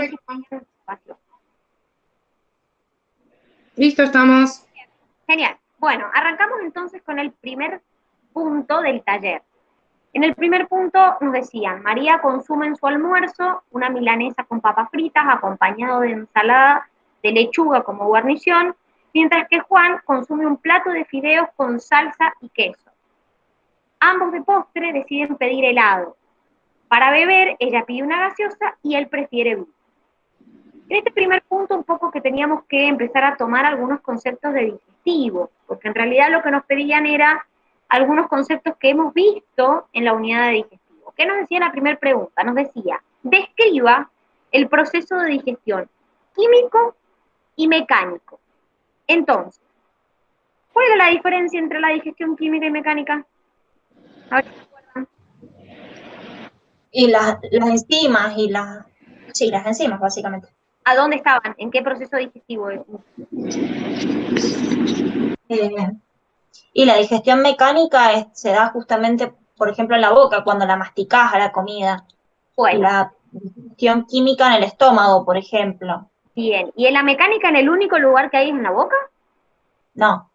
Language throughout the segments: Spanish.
ahí sí tienen espacio. Listo, estamos. Genial. Bueno, arrancamos entonces con el primer punto del taller. En el primer punto nos decían, María consume en su almuerzo una milanesa con papas fritas acompañado de ensalada de lechuga como guarnición, mientras que Juan consume un plato de fideos con salsa y queso. Ambos de postre deciden pedir helado. Para beber, ella pide una gaseosa y él prefiere vino. En este primer punto, un poco que teníamos que empezar a tomar algunos conceptos de digestivo, porque en realidad lo que nos pedían era algunos conceptos que hemos visto en la unidad de digestivo. ¿Qué nos decía la primera pregunta? Nos decía, describa el proceso de digestión químico y mecánico. Entonces, ¿cuál es la diferencia entre la digestión química y mecánica? A ver si se acuerdan. Y las enzimas y sí, las enzimas básicamente. ¿A dónde estaban? ¿En qué proceso digestivo? Eh, y la digestión mecánica se da justamente, por ejemplo, en la boca, cuando la masticás a la comida. Y Bueno, la digestión química en el estómago, por ejemplo. bien. ¿Y en la mecánica en el único lugar que hay es en la boca? No.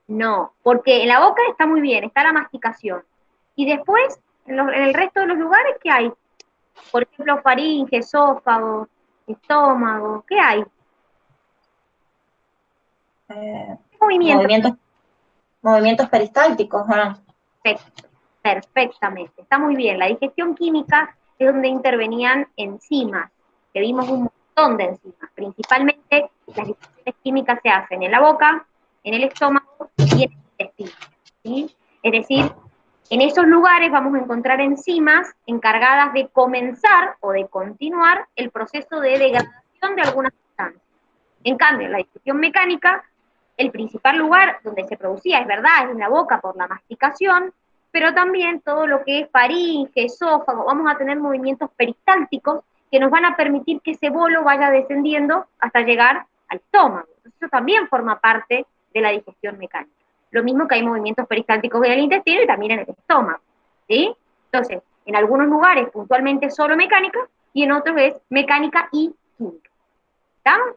No, porque en la boca está muy bien, está la masticación. Y después, en el resto de los lugares, ¿qué hay? Por ejemplo, faringe, esófago, estómago, ¿qué hay? Eh, ¿Qué movimiento? movimientos peristálticos, ¿no? Perfecto, perfectamente, está muy bien. La digestión química es donde intervenían enzimas, que vimos un montón de enzimas. Principalmente las digestiones químicas se hacen en la boca, en el estómago y en el intestino, ¿sí? Es decir, en esos lugares vamos a encontrar enzimas encargadas de comenzar o de continuar el proceso de degradación de algunas sustancias. En cambio, en la digestión mecánica, el principal lugar donde se producía, es verdad, es en la boca por la masticación, pero también todo lo que es faringe, esófago, vamos a tener movimientos peristálticos que nos van a permitir que ese bolo vaya descendiendo hasta llegar al estómago. Entonces, eso también forma parte de la digestión mecánica. Lo mismo que hay movimientos peristálticos en el intestino y también en el estómago, ¿sí? Entonces, en algunos lugares puntualmente solo mecánica y en otros es mecánica y química. ¿Estamos?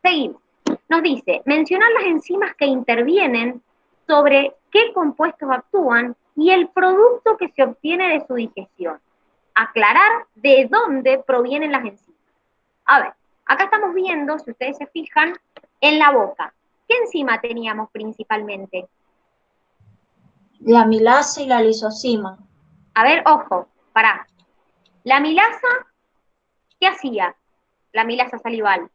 Seguimos. Nos dice, mencionar las enzimas que intervienen, sobre qué compuestos actúan y el producto que se obtiene de su digestión. Aclarar de dónde provienen las enzimas. A ver, acá estamos viendo, si ustedes se fijan, en la boca. ¿Qué enzima teníamos principalmente? La milasa y la lisozima. A ver, ojo, pará. La milasa, ¿qué hacía? La milasa salival.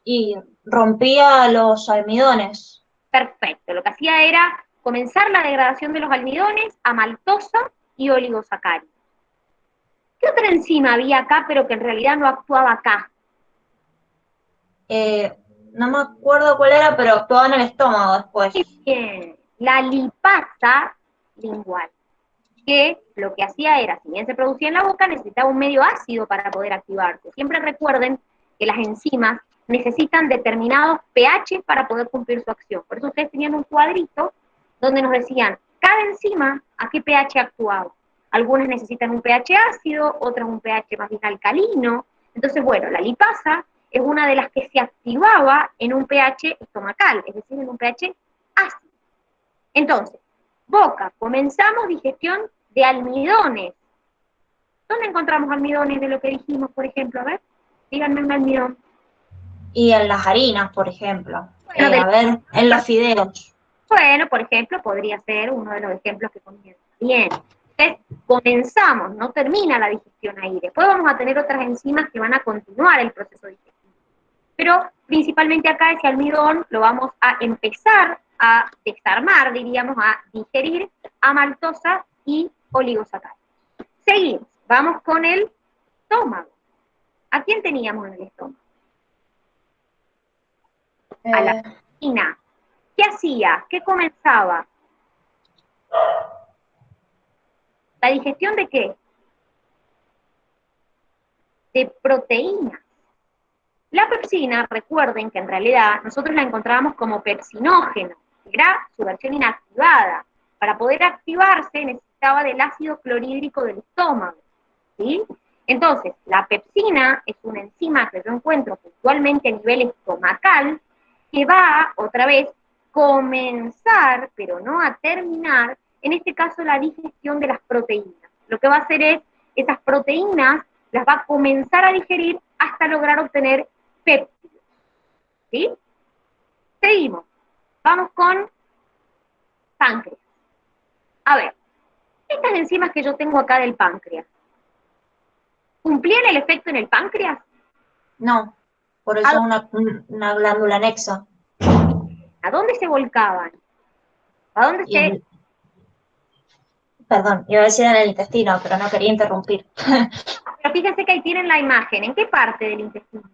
Y rompía los almidones. Perfecto, lo que hacía era comenzar la degradación de los almidones a maltosa y oligosacáridos. ¿Qué otra enzima había acá, pero que en realidad no actuaba acá? No me acuerdo cuál era, pero actuaba en el estómago después. Bien, la lipasa lingual, que lo que hacía era, si bien se producía en la boca, necesitaba un medio ácido para poder activarse. Siempre recuerden que las enzimas necesitan determinados pH para poder cumplir su acción. Por eso ustedes tenían un cuadrito donde nos decían cada enzima a qué pH actuaba. Algunas necesitan un pH ácido, otras un pH más bien alcalino. Entonces, bueno, la lipasa es una de las que se activaba en un pH estomacal, es decir, en un pH ácido. Entonces, boca, comenzamos digestión de almidones. ¿Dónde encontramos almidones de lo que dijimos, por ejemplo? A ver, díganme un almidón. Y en las harinas, por ejemplo. Bueno, A ver, en los fideos. bueno, por ejemplo, podría ser uno de los ejemplos que comienza. Bien. Entonces, comenzamos, no termina la digestión ahí. Después vamos a tener otras enzimas que van a continuar el proceso digestivo. Pero principalmente acá ese almidón lo vamos a empezar a desarmar, diríamos, a digerir a maltosa y oligosacáridos. Seguimos, vamos con el estómago. ¿A quién teníamos en el estómago? A la Eh, proteína. ¿Qué hacía? ¿Qué comenzaba? ¿La digestión de qué? De proteínas. La pepsina, recuerden que en realidad nosotros la encontrábamos como pepsinógeno, era su versión inactivada. Para poder activarse necesitaba del ácido clorhídrico del estómago, ¿sí? Entonces, la pepsina es una enzima que yo encuentro puntualmente a nivel estomacal, que va, otra vez, comenzar, pero no a terminar, en este caso la digestión de las proteínas. Lo que va a hacer es, esas proteínas las va a comenzar a digerir hasta lograr obtener péptidos. ¿Sí? Seguimos. Vamos con páncreas. A ver, estas enzimas que yo tengo acá del páncreas, ¿cumplían el efecto en el páncreas? No, por eso es una glándula anexa. ¿A dónde se volcaban? ¿A dónde se...? Perdón, iba a decir en el intestino, pero no quería interrumpir. Pero fíjense que ahí tienen la imagen. ¿En qué parte del intestino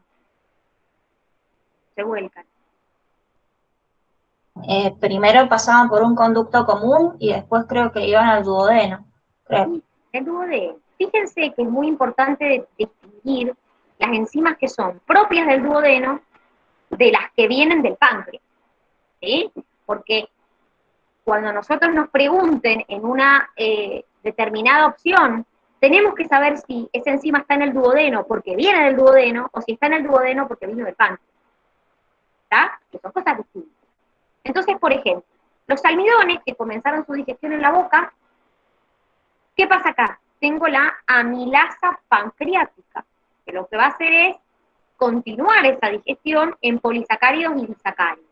se vuelcan? Primero pasaban por un conducto común y después creo que iban al duodeno. Creo. El duodeno. Fíjense que es muy importante distinguir las enzimas que son propias del duodeno de las que vienen del páncreas. ¿Sí? Porque cuando nosotros nos pregunten en una determinada opción, tenemos que saber si esa enzima está en el duodeno porque viene del duodeno o si está en el duodeno porque vino del páncreas. ¿Está? Que son cosas distintas. Entonces, por ejemplo, los almidones que comenzaron su digestión en la boca, ¿qué pasa acá? Tengo la amilasa pancreática, que lo que va a hacer es continuar esa digestión en polisacáridos y disacáridos.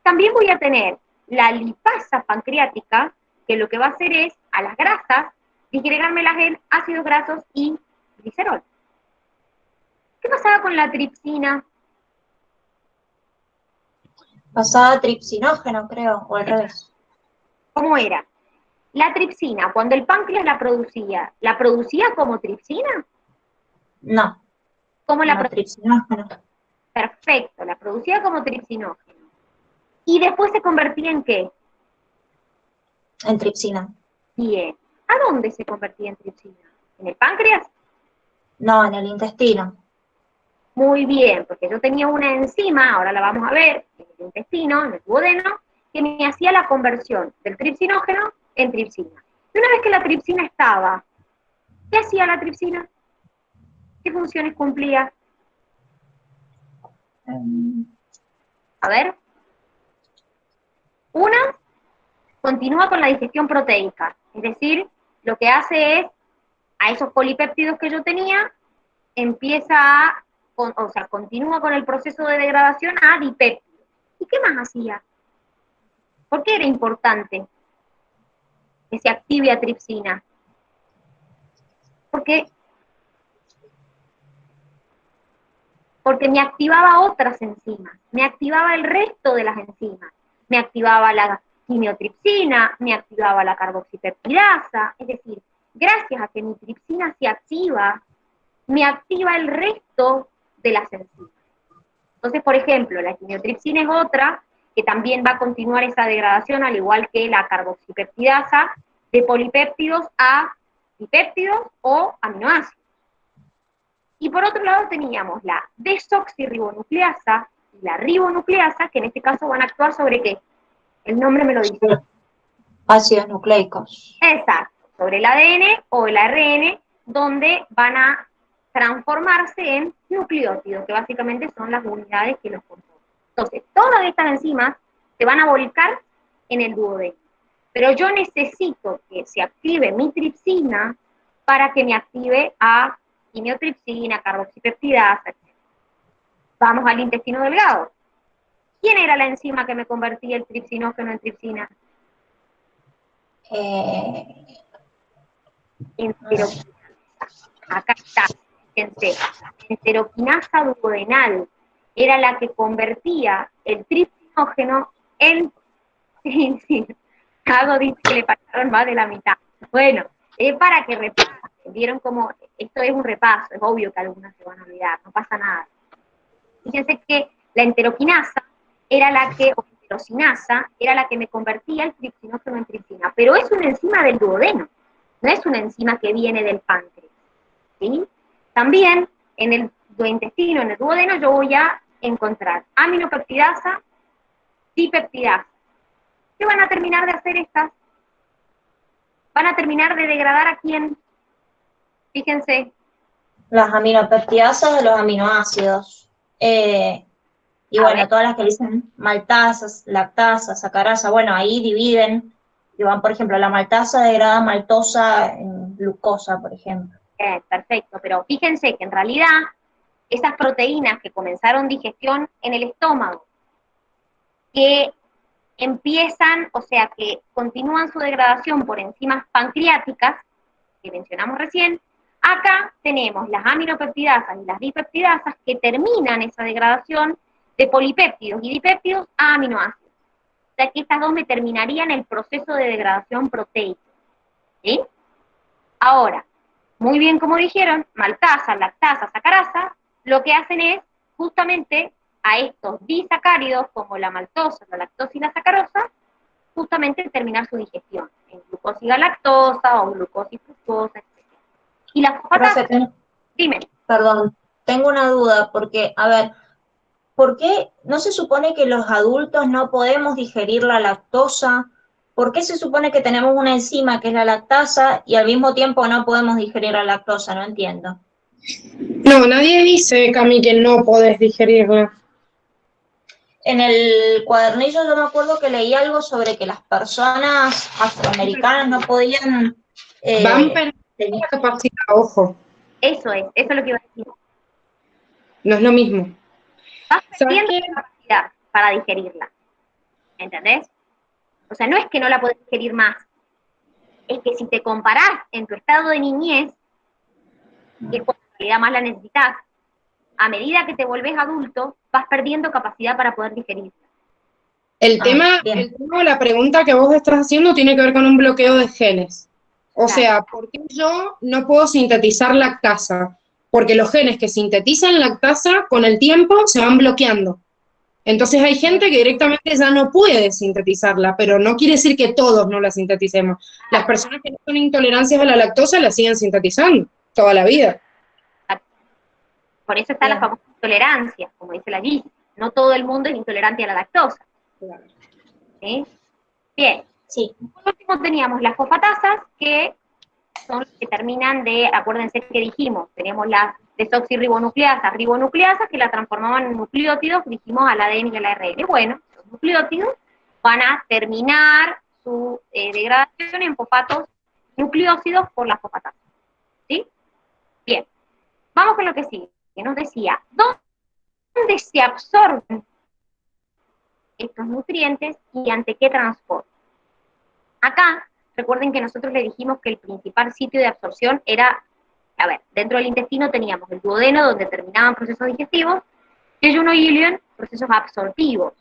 También voy a tener la lipasa pancreática, que lo que va a hacer es, a las grasas, disgregármelas en ácidos grasos y glicerol. ¿Qué pasaba con la tripsina? Pasaba tripsinógeno, creo, o al revés. ¿Cómo era? La tripsina, cuando el páncreas ¿la producía como tripsina? No, ¿Cómo la como producía? tripsinógeno. Perfecto, la producía como tripsinógeno. ¿Y después se convertía en qué? En tripsina. Bien. ¿A dónde se convertía en tripsina? ¿En el páncreas? No, en el intestino. Muy bien, porque yo tenía una enzima, ahora la vamos a ver, en el intestino, en el duodeno, que me hacía la conversión del tripsinógeno en tripsina. Y una vez que la tripsina estaba, ¿qué hacía la tripsina? ¿Qué funciones cumplía? A ver. Una, continúa con la digestión proteica, es decir, lo que hace es, a esos polipéptidos que yo tenía, empieza a, o sea, continúa con el proceso de degradación a dipéptidos. ¿Y qué más hacía? ¿Por qué era importante que se active a tripsina? Porque, porque me activaba otras enzimas, me activaba el resto de las enzimas, me activaba la quimiotripsina, me activaba la carboxipeptidasa, es decir, gracias a que mi tripsina se activa, me activa el resto de las enzimas. Entonces, por ejemplo, la quimiotripsina es otra que también va a continuar esa degradación, al igual que la carboxipeptidasa, de polipéptidos a dipéptidos o aminoácidos. Y por otro lado teníamos la desoxirribonucleasa y la ribonucleasa, que en este caso van a actuar sobre ¿qué? El nombre me lo dice. Ácidos nucleicos. Exacto, sobre el ADN o el ARN, donde van a transformarse en nucleótidos, que básicamente son las unidades que los componen. Entonces, todas estas enzimas se van a volcar en el duodeno. Pero yo necesito que se active mi tripsina para que me active a quimiotripsina, carboxipeptidasa, etc. Vamos al intestino delgado. ¿Quién era la enzima que me convertía el tripsinógeno en tripsina? Enteroquinasa. Acá está, fíjense. Enteroquinasa duodenal era la que convertía el tripsinógeno en... Sí, sí. Hago dice que le pasaron más de la mitad. Bueno, es para que repasen. Vieron cómo esto es un repaso, es obvio que algunas se van a olvidar, no pasa nada. Fíjense que la enteroquinasa era la que, o enterocinasa, era la que me convertía el tripsinógeno en tripsina, pero es una enzima del duodeno, no es una enzima que viene del páncreas. ¿Sí? También en el intestino, en el duodeno, yo voy a encontrar aminopeptidasa, dipeptidasa. ¿Qué van a terminar de hacer estas? Van a terminar de degradar a quién? Fíjense. Las aminopeptidasas de los aminoácidos. Y A ver, bueno, todas las que dicen maltasas, lactasa, sacarasa, bueno, ahí dividen. Y van, por ejemplo, la maltasa degrada maltosa en glucosa, por ejemplo. perfecto, pero fíjense que en realidad esas proteínas que comenzaron digestión en el estómago, que empiezan, o sea, que continúan su degradación por enzimas pancreáticas, que mencionamos recién, acá tenemos las aminopeptidasas y las dipeptidasas que terminan esa degradación de polipéptidos y dipéptidos a aminoácidos. O sea que estas dos me terminarían el proceso de degradación proteica. ¿Sí? Ahora, muy bien como dijeron, maltasa, lactasa, sacarasa, lo que hacen es justamente a estos disacáridos como la maltosa, la lactosa y la sacarosa, justamente terminar su digestión en glucosa y galactosa o glucosa y fructosa, etc. Y las fosfatasas, Profe, dime. perdón, tengo una duda, porque, a ver, ¿por qué no se supone que los adultos no podemos digerir la lactosa? ¿Por qué se supone que tenemos una enzima que es la lactasa y al mismo tiempo no podemos digerir la lactosa? No entiendo. No, nadie dice, Cami, que no podés digerirla. En el cuadernillo yo me acuerdo que leí algo sobre que las personas afroamericanas no podían... Van perdiendo la capacidad, ojo, Eso es lo que iba a decir. no es lo mismo. Vas ¿Sabes perdiendo qué? la capacidad para digerirla, ¿entendés? O sea, no es que no la podés digerir más, es que si te comparás en tu estado de niñez, que es cuando en realidad más la necesitas, a medida que te volvés adulto, vas perdiendo capacidad para poder digerir. El tema, Bien. de la pregunta que vos estás haciendo tiene que ver con un bloqueo de genes. O Claro. sea, ¿por qué yo no puedo sintetizar lactasa? Porque los genes que sintetizan lactasa con el tiempo se van bloqueando. Entonces hay gente que directamente ya no puede sintetizarla, pero no quiere decir que todos no la sinteticemos. Las personas que no son intolerancias a la lactosa la siguen sintetizando toda la vida. Por eso está la Bien. famosa intolerancia, como dice la GIS. No todo el mundo es intolerante a la lactosa. ¿Sí? Bien. Sí. Por último teníamos las fosfatasas, que son las que terminan de, acuérdense que dijimos, tenemos las ribonucleasas, que la transformaban en nucleótidos, dijimos al ADN y al ARN. Bueno, los nucleótidos van a terminar su degradación en fosfatos nucleósidos por las fosfatasas. ¿Sí? Bien. Vamos con lo que sigue, que nos decía, ¿dónde se absorben estos nutrientes y ante qué transporte? Acá, recuerden que nosotros le dijimos que el principal sitio de absorción era, a ver, dentro del intestino teníamos el duodeno, donde terminaban procesos digestivos, yeyuno y ilion, procesos absortivos.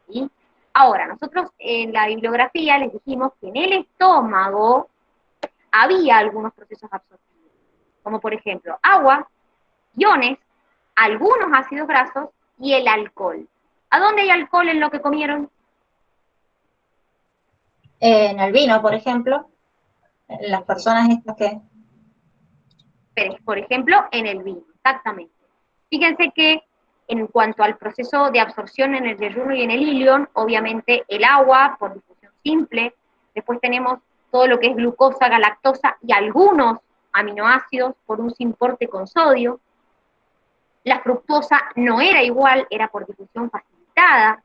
¿Sí? Ahora, nosotros en la bibliografía les dijimos que en el estómago había algunos procesos absortivos, como por ejemplo agua, iones, algunos ácidos grasos y el alcohol. ¿A dónde hay alcohol en lo que comieron? En el vino, por ejemplo, las personas estas que... Por ejemplo, en el vino, exactamente. Fíjense que en cuanto al proceso de absorción en el yeyuno y en el ilion, obviamente el agua por difusión simple, después tenemos todo lo que es glucosa, galactosa y algunos aminoácidos por un simporte con sodio. La fructosa no era igual, era por difusión facilitada.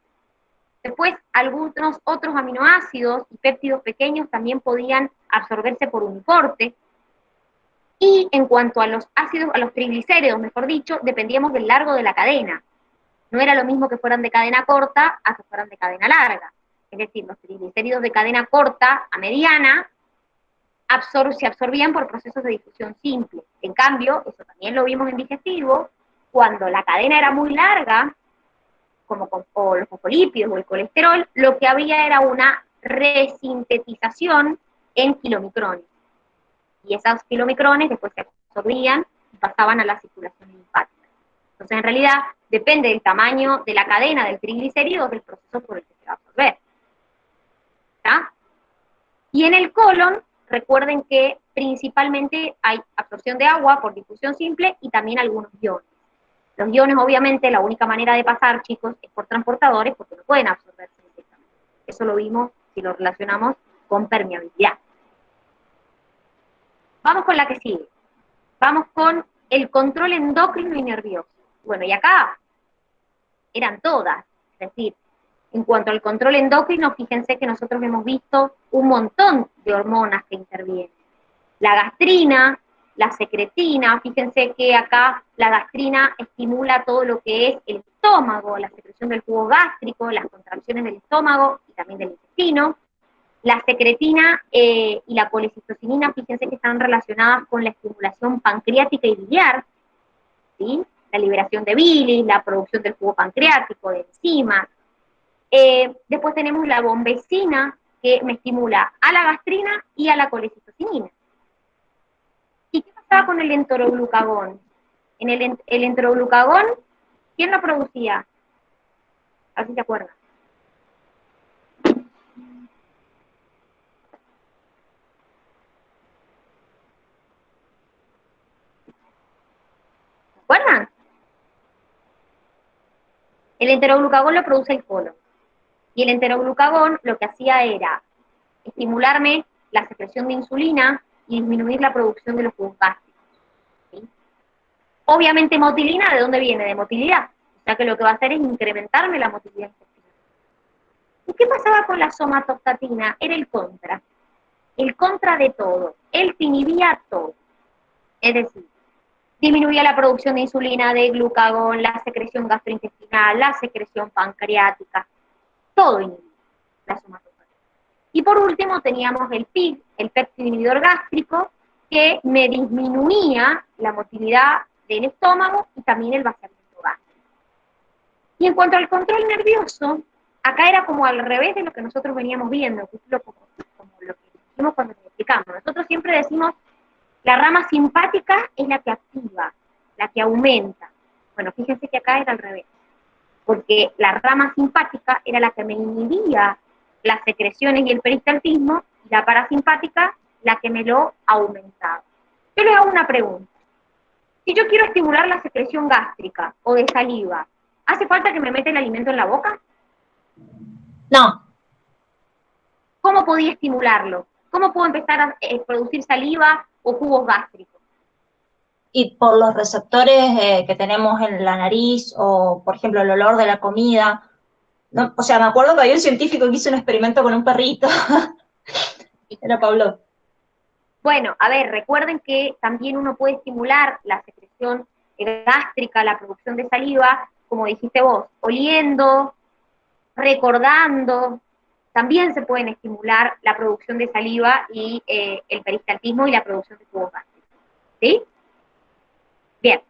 Después, algunos otros aminoácidos y péptidos pequeños también podían absorberse por un corte. Y en cuanto a los ácidos, a los triglicéridos, mejor dicho, dependíamos del largo de la cadena. No era lo mismo que fueran de cadena corta a que fueran de cadena larga. Es decir, los triglicéridos de cadena corta a mediana se absorbían por procesos de difusión simple. En cambio, eso también lo vimos en digestivo, cuando la cadena era muy larga, como o los fosfolípidos o el colesterol, lo que había era una resintetización en kilomicrones. Y esos kilomicrones después se absorbían y pasaban a la circulación linfática. Entonces, en realidad, depende del tamaño de la cadena del triglicérido del proceso por el que se va a absorber. ¿Está? Y en el colon, recuerden que principalmente hay absorción de agua por difusión simple y también algunos iones. Los iones, obviamente, la única manera de pasar, chicos, es por transportadores porque no pueden absorberse directamente. Eso lo vimos si lo relacionamos con permeabilidad. Vamos con la que sigue. Vamos con el control endocrino y nervioso. Bueno, y acá eran todas, es decir, en cuanto al control endocrino, fíjense que nosotros hemos visto un montón de hormonas que intervienen. La gastrina, la secretina, fíjense que acá la gastrina estimula todo lo que es el estómago, la secreción del jugo gástrico, las contracciones del estómago y también del intestino. La secretina y la colecitocinina, fíjense que están relacionadas con la estimulación pancreática y biliar, ¿sí? La liberación de bilis, la producción del jugo pancreático, de enzimas. Después tenemos la bombecina, que me estimula a la gastrina y a la colecitocinina. ¿Y qué pasaba con el enteroglucagón? El enteroglucagón, ¿quién lo producía? A ver si se acuerdan. ¿Se acuerdan? El enteroglucagón lo produce el colon. Y el enteroglucagón lo que hacía era estimularme la secreción de insulina y disminuir la producción de los jugos gástricos, ¿sí? Obviamente motilina, ¿de dónde viene? De motilidad. O sea que lo que va a hacer es incrementarme la motilidad intestinal. ¿Y qué pasaba con la somatostatina? Era el contra de todo. Él te inhibía todo. Es decir, disminuía la producción de insulina, de glucagón, la secreción gastrointestinal, la secreción pancreática, todo inhibía la somatostatina. Y por último teníamos el PIG, el péptido inhibidor gástrico, que me disminuía la motilidad del estómago y también el vaciamiento gástrico. Y en cuanto al control nervioso, acá era como al revés de lo que nosotros veníamos viendo, que es como lo que dijimos cuando te explicamos. Nosotros siempre decimos, la rama simpática es la que activa, la que aumenta. Bueno, fíjense que acá era al revés, porque la rama simpática era la que me inhibía las secreciones y el peristaltismo, y la parasimpática la que me lo aumentaba. Yo les hago una pregunta. Si yo quiero estimular la secreción gástrica o de saliva, ¿hace falta que me meta el alimento en la boca? No. ¿Cómo podía estimularlo? ¿Cómo puedo empezar a producir saliva o jugos gástricos? Y por los receptores que tenemos en la nariz, o por ejemplo el olor de la comida. No, o sea, me acuerdo que había un científico que hizo un experimento con un perrito. Era Pablo. Bueno, a ver, recuerden que también uno puede estimular la secreción gástrica, la producción de saliva, como dijiste vos, oliendo, recordando. También se pueden estimular la producción de saliva y el peristaltismo y la producción de jugos gástricos. ¿Sí? Bien,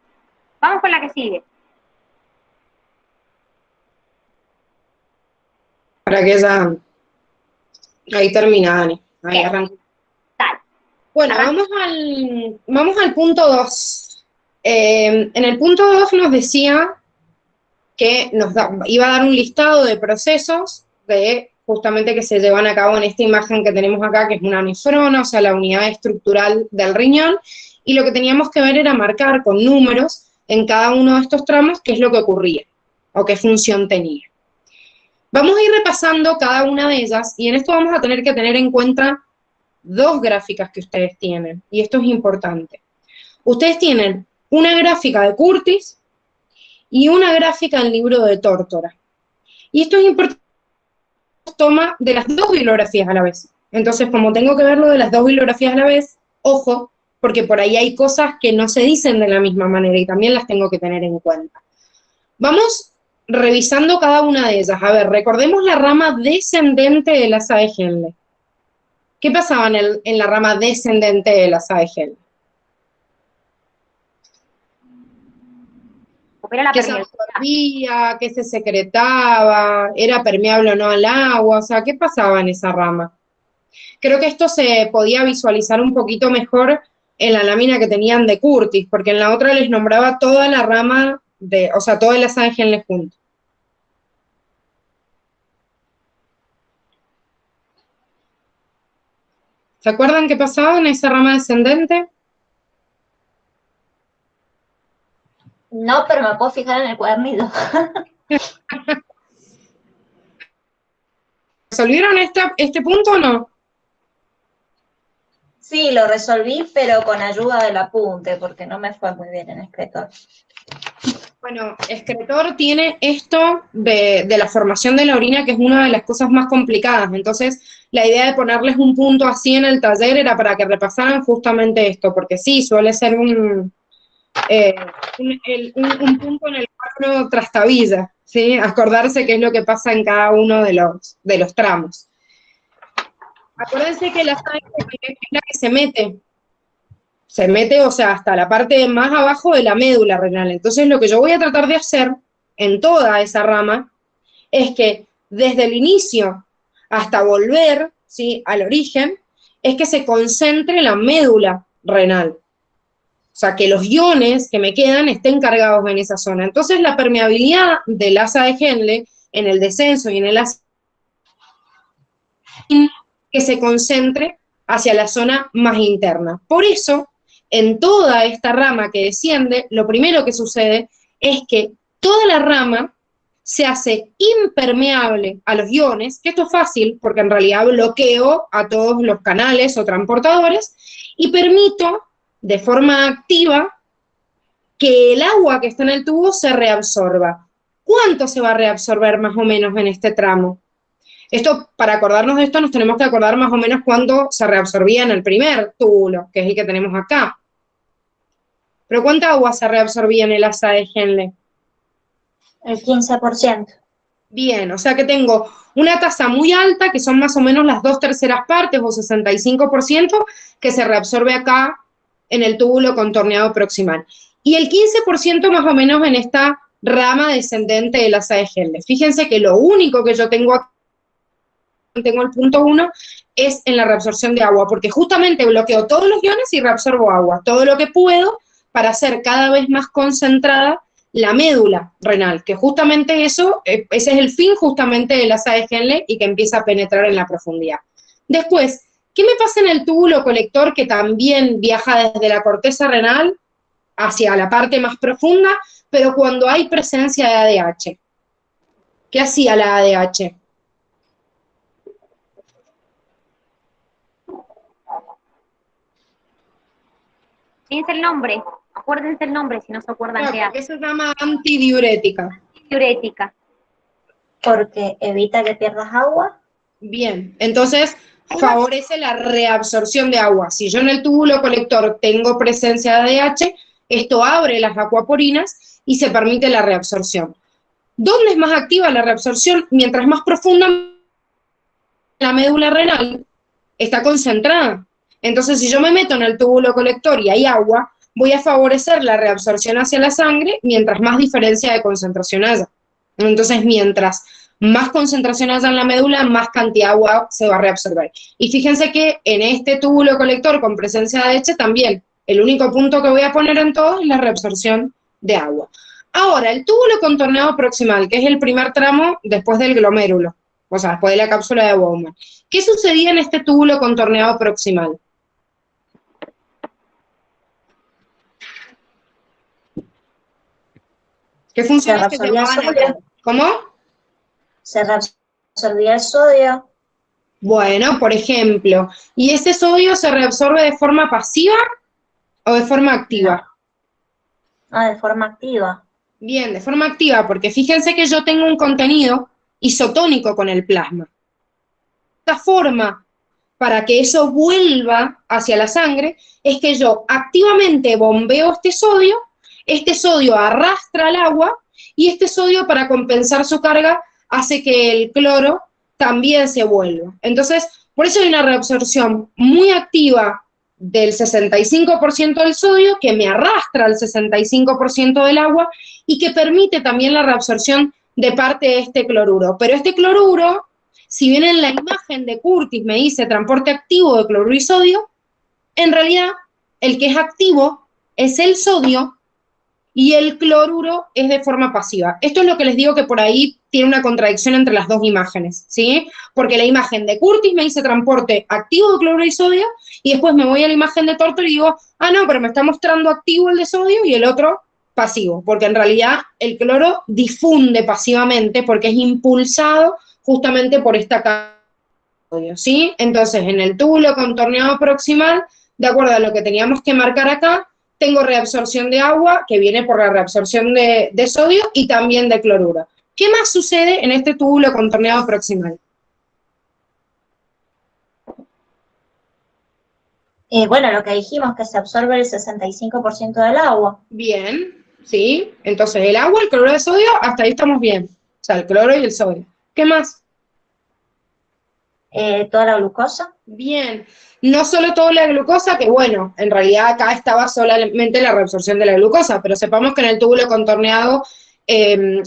vamos con la que sigue. Para que ya... Ahí termina, Dani. Ahí Bien. arranca. Dale. Bueno, vamos al punto 2. En el punto 2 nos decía que iba a dar un listado de procesos justamente que se llevan a cabo en esta imagen que tenemos acá, que es una nefrona, o sea, la unidad estructural del riñón, y lo que teníamos que ver era marcar con números en cada uno de estos tramos qué es lo que ocurría o qué función tenía. Vamos a ir repasando cada una de ellas, y en esto vamos a tener que tener en cuenta dos gráficas que ustedes tienen, y esto es importante. Ustedes tienen una gráfica de Curtis y una gráfica del libro de Tórtora. Y esto es importante, toma de las dos bibliografías a la vez. Entonces, como tengo que verlo de las dos bibliografías a la vez, ojo, porque por ahí hay cosas que no se dicen de la misma manera y también las tengo que tener en cuenta. Vamos revisando cada una de ellas. A ver, recordemos la rama descendente de la asa de Henle. ¿Qué pasaba en la rama descendente de la asa de Henle? ¿Qué se absorbía? ¿Qué se secretaba? ¿Era permeable o no al agua? O sea, ¿qué pasaba en esa rama? Creo que esto se podía visualizar un poquito mejor en la lámina que tenían de Curtis, porque en la otra les nombraba toda la rama, o sea, toda la asa de Henle junto. ¿Se acuerdan qué pasaba en esa rama descendente? No, pero me puedo fijar en el cuadernillo. ¿Resolvieron este punto o no? Sí, lo resolví, pero con ayuda del apunte, porque no me fue muy bien en escritor. Bueno, Excretor tiene esto de la formación de la orina, que es una de las cosas más complicadas. Entonces, la idea de ponerles un punto así en el taller era para que repasaran justamente esto, porque sí, suele ser un punto en el cual uno trastabilla, ¿sí? Acordarse qué es lo que pasa en cada uno de los tramos. Acuérdense que la sangre es la que se mete, o sea, hasta la parte más abajo de la médula renal. Entonces, lo que yo voy a tratar de hacer en toda esa rama es que desde el inicio hasta volver, ¿sí?, al origen, es que se concentre la médula renal. O sea, que los iones que me quedan estén cargados en esa zona. Entonces, la permeabilidad del asa de Henle en el descenso y en el asa que se concentre hacia la zona más interna. Por eso, en toda esta rama que desciende, lo primero que sucede es que toda la rama se hace impermeable a los iones, que esto es fácil porque en realidad bloqueo a todos los canales o transportadores y permito de forma activa que el agua que está en el tubo se reabsorba. ¿Cuánto se va a reabsorber más o menos en este tramo? Esto, para acordarnos de esto, nos tenemos que acordar más o menos cuánto se reabsorbía en el primer túbulo, que es el que tenemos acá. ¿Pero cuánta agua se reabsorbía en el asa de Henle? El 15%. Bien, o sea que tengo una tasa muy alta, que son más o menos las 2/3 partes o 65%, que se reabsorbe acá en el túbulo contorneado proximal. Y el 15% más o menos en esta rama descendente del asa de Henle. Fíjense que lo único que yo tengo acá, tengo el punto 1, es en la reabsorción de agua, porque justamente bloqueo todos los iones y reabsorbo agua, todo lo que puedo para hacer cada vez más concentrada la médula renal, que justamente eso, ese es el fin justamente del asa de Henle y que empieza a penetrar en la profundidad. Después, ¿qué me pasa en el túbulo colector que también viaja desde la corteza renal hacia la parte más profunda, pero cuando hay presencia de ADH? ¿Qué hacía la ADH? Piensa el nombre, acuérdense el nombre si no se acuerdan No, qué porque hace. eso se llama antidiurética. Diurética. Porque evita que pierdas agua. Bien, entonces favorece la reabsorción de agua. Si yo en el túbulo colector tengo presencia de ADH, esto abre las acuaporinas y se permite la reabsorción. ¿Dónde es más activa la reabsorción? Mientras más profunda la médula renal está concentrada. Entonces, si yo me meto en el túbulo colector y hay agua, voy a favorecer la reabsorción hacia la sangre mientras más diferencia de concentración haya. Entonces, mientras más concentración haya en la médula, más cantidad de agua se va a reabsorber. Y fíjense que en este túbulo colector con presencia de ADH también, el único punto que voy a poner en todo es la reabsorción de agua. Ahora, el túbulo contorneado proximal, que es el primer tramo después del glomérulo, o sea, después de la cápsula de Bowman. ¿Qué sucedía en este túbulo contorneado proximal? ¿Qué funciones que llevaban a cabo? ¿Cómo? Se reabsorbía el sodio. Bueno, por ejemplo, ¿y ese sodio se reabsorbe de forma pasiva o de forma activa? No. Ah, de forma activa. Bien, de forma activa, porque fíjense que yo tengo un contenido isotónico con el plasma. Esta forma para que eso vuelva hacia la sangre es que yo activamente bombeo este sodio arrastra el agua y este sodio, para compensar su carga, hace que el cloro también se vuelva. Entonces, por eso hay una reabsorción muy activa del 65% del sodio que me arrastra al 65% del agua y que permite también la reabsorción de parte de este cloruro. Pero este cloruro, si bien en la imagen de Curtis me dice transporte activo de cloruro y sodio, en realidad el que es activo es el sodio y el cloruro es de forma pasiva. Esto es lo que les digo, que por ahí tiene una contradicción entre las dos imágenes, ¿sí? Porque la imagen de Curtis me dice transporte activo de cloruro y sodio, y después me voy a la imagen de Tortor y digo, ah, no, pero me está mostrando activo el de sodio y el otro pasivo, porque en realidad el cloro difunde pasivamente porque es impulsado justamente por esta carga de sodio, ¿sí? Entonces, en el túbulo contorneado proximal de acuerdo a lo que teníamos que marcar acá, tengo reabsorción de agua, que viene por la reabsorción de sodio y también de cloruro. ¿Qué más sucede en este túbulo contorneado proximal? Bueno, lo que dijimos, que se absorbe el 65% del agua. Bien, ¿sí? Entonces el agua, el cloruro de sodio, hasta ahí estamos bien. O sea, el cloro y el sodio. ¿Qué más? Toda la glucosa. Bien. No solo toda la glucosa, que bueno, en realidad acá estaba solamente la reabsorción de la glucosa, pero sepamos que en el túbulo contorneado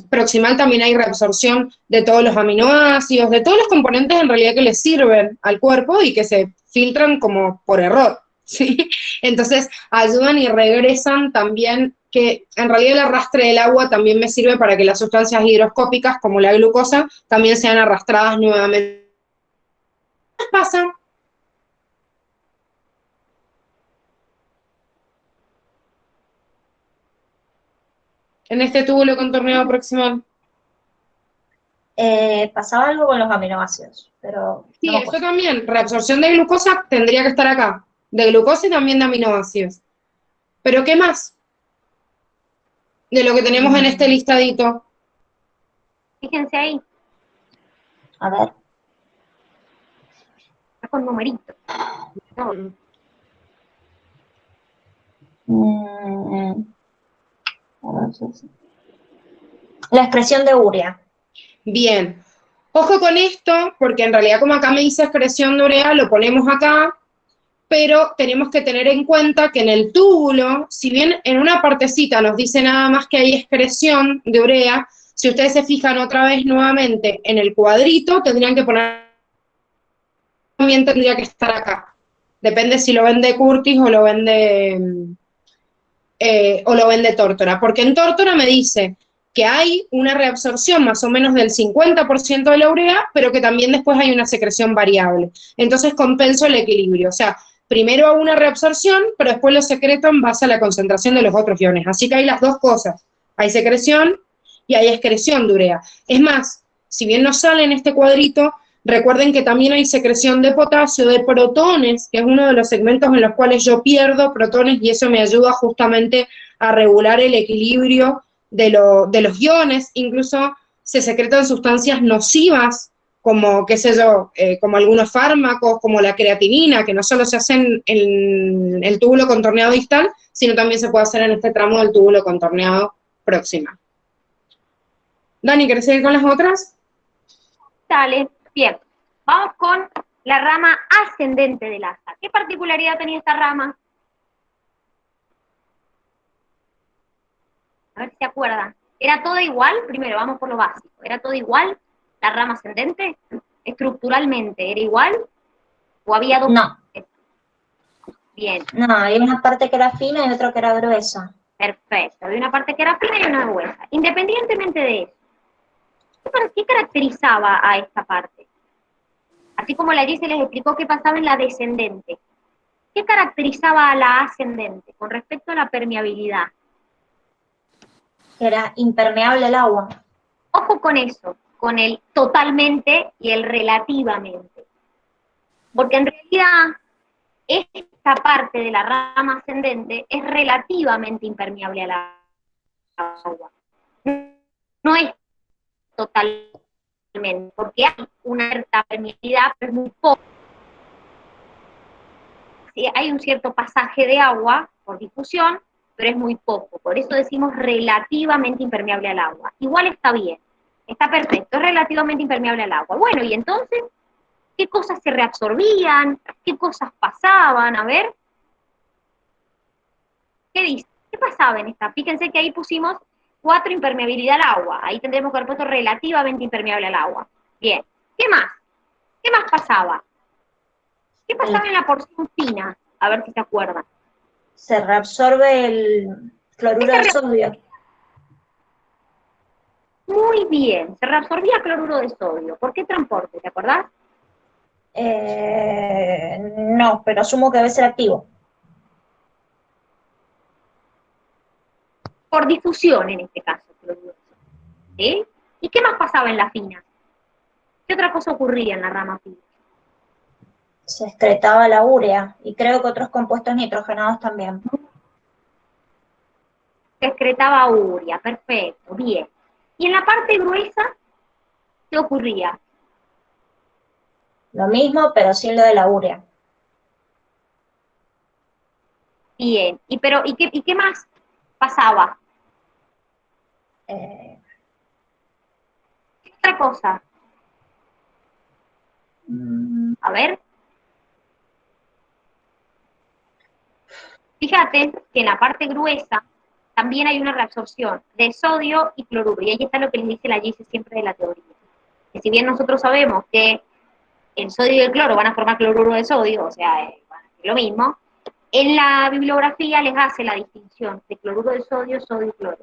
proximal también hay reabsorción de todos los aminoácidos, de todos los componentes en realidad que le sirven al cuerpo y que se filtran como por error, ¿sí? Entonces ayudan y regresan también, que en realidad el arrastre del agua también me sirve para que las sustancias higroscópicas, como la glucosa, también sean arrastradas nuevamente. ¿Qué pasa? En este túbulo contorneado proximal. Pasaba algo con los aminoácidos, pero Sí, no me eso acuerdo. también. Reabsorción de glucosa tendría que estar acá. De glucosa y también de aminoácidos. Pero ¿qué más de lo que tenemos en este listadito? Fíjense ahí, A ver. está con numeritos. No, Mm, la expresión de urea. Bien. Ojo con esto, porque en realidad como acá me dice excreción de urea, lo ponemos acá, pero tenemos que tener en cuenta que en el túbulo, si bien en una partecita nos dice nada más que hay excreción de urea, si ustedes se fijan otra vez nuevamente en el cuadrito, tendrían que poner, también tendría que estar acá. Depende si lo vende Curtis o lo vende Tórtora, porque en Tórtora me dice que hay una reabsorción más o menos del 50% de la urea, pero que también después hay una secreción variable. Entonces compenso el equilibrio, o sea, primero hago una reabsorción, pero después lo secreto en base a la concentración de los otros iones. Así que hay las dos cosas, hay secreción y hay excreción de urea. Es más, si bien no sale en este cuadrito, recuerden que también hay secreción de potasio, de protones, que es uno de los segmentos en los cuales yo pierdo protones y eso me ayuda justamente a regular el equilibrio de los iones. Incluso se secretan sustancias nocivas como, qué sé yo, como algunos fármacos, como la creatinina, que no solo se hacen en el túbulo contorneado distal, sino también se puede hacer en este tramo del túbulo contorneado proximal. Dani, ¿querés seguir con las otras? dale, bien. Vamos con la rama ascendente del asa. ¿Qué particularidad tenía esta rama? A ver si se acuerdan. ¿Era todo igual? Primero, vamos por lo básico. ¿Era todo igual la rama ascendente? ¿Estructuralmente era igual? ¿O había dos? No, Bien, no, hay una parte que era fina y otra que era gruesa. perfecto. Había una parte que era fina y una gruesa. Independientemente de eso, ¿qué caracterizaba a esta parte? Así como la Gise les explicó qué pasaba en la descendente. ¿Qué caracterizaba a la ascendente con respecto a la permeabilidad? Era impermeable el agua. Ojo con eso, con el totalmente y el relativamente. Porque en realidad esta parte de la rama ascendente es relativamente impermeable al agua. No es totalmente, porque hay una cierta permeabilidad, pero es muy poco. Sí, hay un cierto pasaje de agua por difusión, pero es muy poco. Por eso decimos relativamente impermeable al agua. Igual está bien, está perfecto, es relativamente impermeable al agua. Bueno, y entonces, ¿qué cosas se reabsorbían? ¿Qué cosas pasaban? A ver, ¿qué dice? ¿Qué pasaba en esta? Fíjense que ahí pusimos 4 impermeabilidad al agua. Ahí tendremos que haber puesto relativamente impermeable al agua. Bien, ¿qué más? ¿Qué más pasaba? ¿Qué pasaba en la porción fina? A ver si se acuerdan. Se reabsorbe el ¿Qué cloruro se de reabsorbía? sodio. Muy bien, se reabsorbía cloruro de sodio. ¿Por qué transporte? ¿Te acordás? No, pero asumo que debe ser activo. Por difusión en este caso, cloruro de sodio. ¿Sí? ¿Y qué más pasaba en la fina? ¿Qué otra cosa ocurría en la rama fina? Se excretaba la urea y creo que otros compuestos nitrogenados también. Se excretaba urea, perfecto, bien. Y en la parte gruesa, ¿qué ocurría? Lo mismo, pero sin lo de la urea. Bien. ¿Y qué más pasaba? Eh, ¿Qué otra cosa? mm, A ver. Fíjate que en la parte gruesa también hay una reabsorción de sodio y cloruro. Y ahí está lo que les dice la Gise siempre de la teoría. Que si bien nosotros sabemos que el sodio y el cloro van a formar cloruro de sodio, o sea, van a ser lo mismo, en la bibliografía les hace la distinción de cloruro de sodio, sodio y cloro.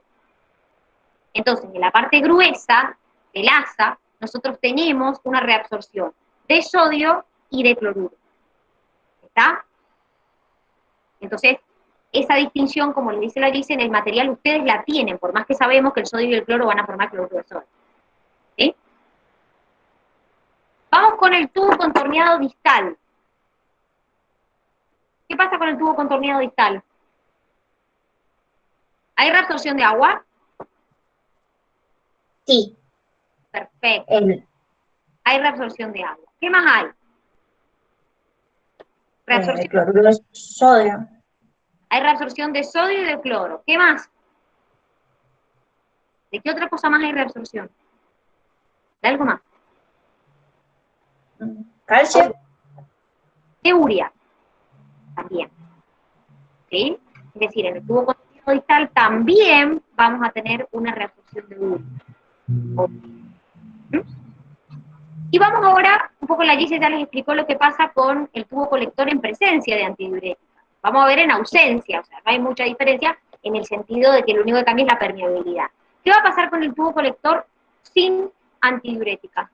Entonces, en la parte gruesa del asa, nosotros tenemos una reabsorción de sodio y de cloruro. ¿Está? Entonces, esa distinción, como les dice la Gise, en el material ustedes la tienen, por más que sabemos que el sodio y el cloro van a formar cloruro de sodio. ¿Sí? Vamos con el tubo contorneado distal. ¿Qué pasa con el tubo contorneado distal? ¿Hay reabsorción de agua? sí, Perfecto. Hay reabsorción de agua. ¿Qué más hay? Reabsorción. cloruro de sodio. Hay reabsorción de sodio y de cloro. ¿Qué más? ¿De qué otra cosa más hay reabsorción? ¿De algo más? Calcio. De urea. También. ¿Sí? Es decir, en el tubo contorneado distal también vamos a tener una reabsorción de urea. ¿Mm? Y vamos ahora, un poco la Gise ya les explicó lo que pasa con el tubo colector en presencia de antidiurética. Vamos a ver en ausencia, o sea, no hay mucha diferencia en el sentido de que lo único que cambia es la permeabilidad. ¿Qué va a pasar con el tubo colector sin antidiurética?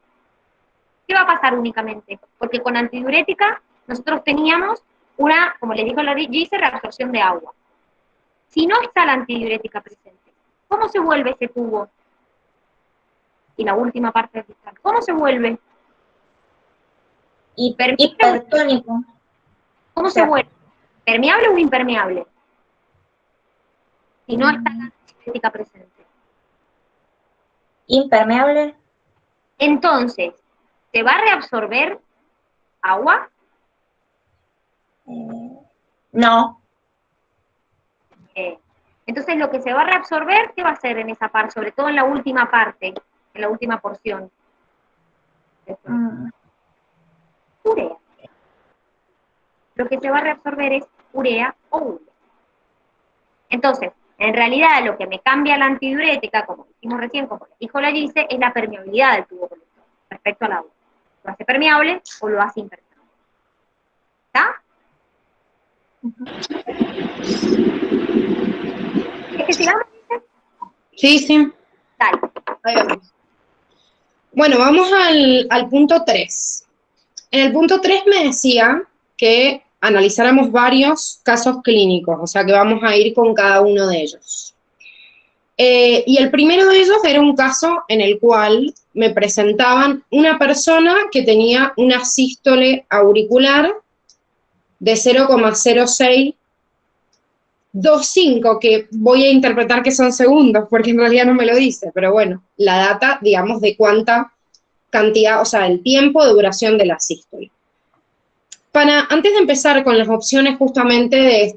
¿Qué va a pasar únicamente? Porque con antidiurética nosotros teníamos una, como les dijo la Gise, reabsorción de agua. Si no está la antidiurética presente, ¿cómo se vuelve ese tubo? Y la última parte del cristal, ¿cómo se vuelve? Hipertónico. ¿Cómo se vuelve? ¿Permeable o impermeable? Si no está la antidiurética presente. Impermeable. Entonces, ¿se va a reabsorber agua? No. Entonces, lo que se va a reabsorber, ¿qué va a hacer en esa parte? Sobre todo en la última parte, en la última porción. Urea. Lo que se va a reabsorber es urea o urea. Entonces, en realidad, lo que me cambia la antidiurética, como dijimos recién, como dijo la Gise, es la permeabilidad del tubo colector respecto al agua. ¿Lo hace permeable o lo hace impermeable? ¿Está? ¿Es que sigamos, Gise? Sí, sí. Dale. Ahí vamos. Bueno, vamos al punto 3. En el punto 3 me decía que analizáramos varios casos clínicos, o sea que vamos a ir con cada uno de ellos. Y el primero de ellos era un caso en el cual me presentaban una persona que tenía una sístole auricular de 0,0625, que voy a interpretar que son segundos, porque en realidad no me lo dice, pero bueno, la data, digamos, de cuánta cantidad, o sea, el tiempo de duración de la sístole. Antes de empezar con las opciones justamente de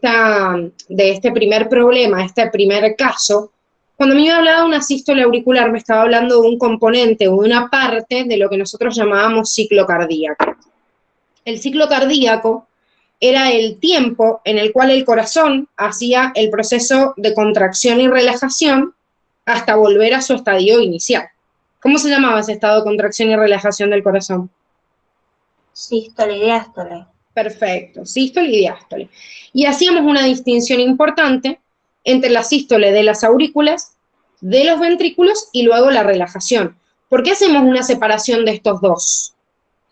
este primer problema, este primer caso, cuando me iba a hablar de una sístole auricular, me estaba hablando de un componente o de una parte de lo que nosotros llamábamos ciclo cardíaco. El ciclo cardíaco era el tiempo en el cual el corazón hacía el proceso de contracción y relajación hasta volver a su estadio inicial. ¿Cómo se llamaba ese estado de contracción y relajación del corazón? Sístole y diástole. Perfecto, sístole y diástole. Y hacíamos una distinción importante entre la sístole de las aurículas, de los ventrículos y luego la relajación. ¿Por qué hacemos una separación de estos dos?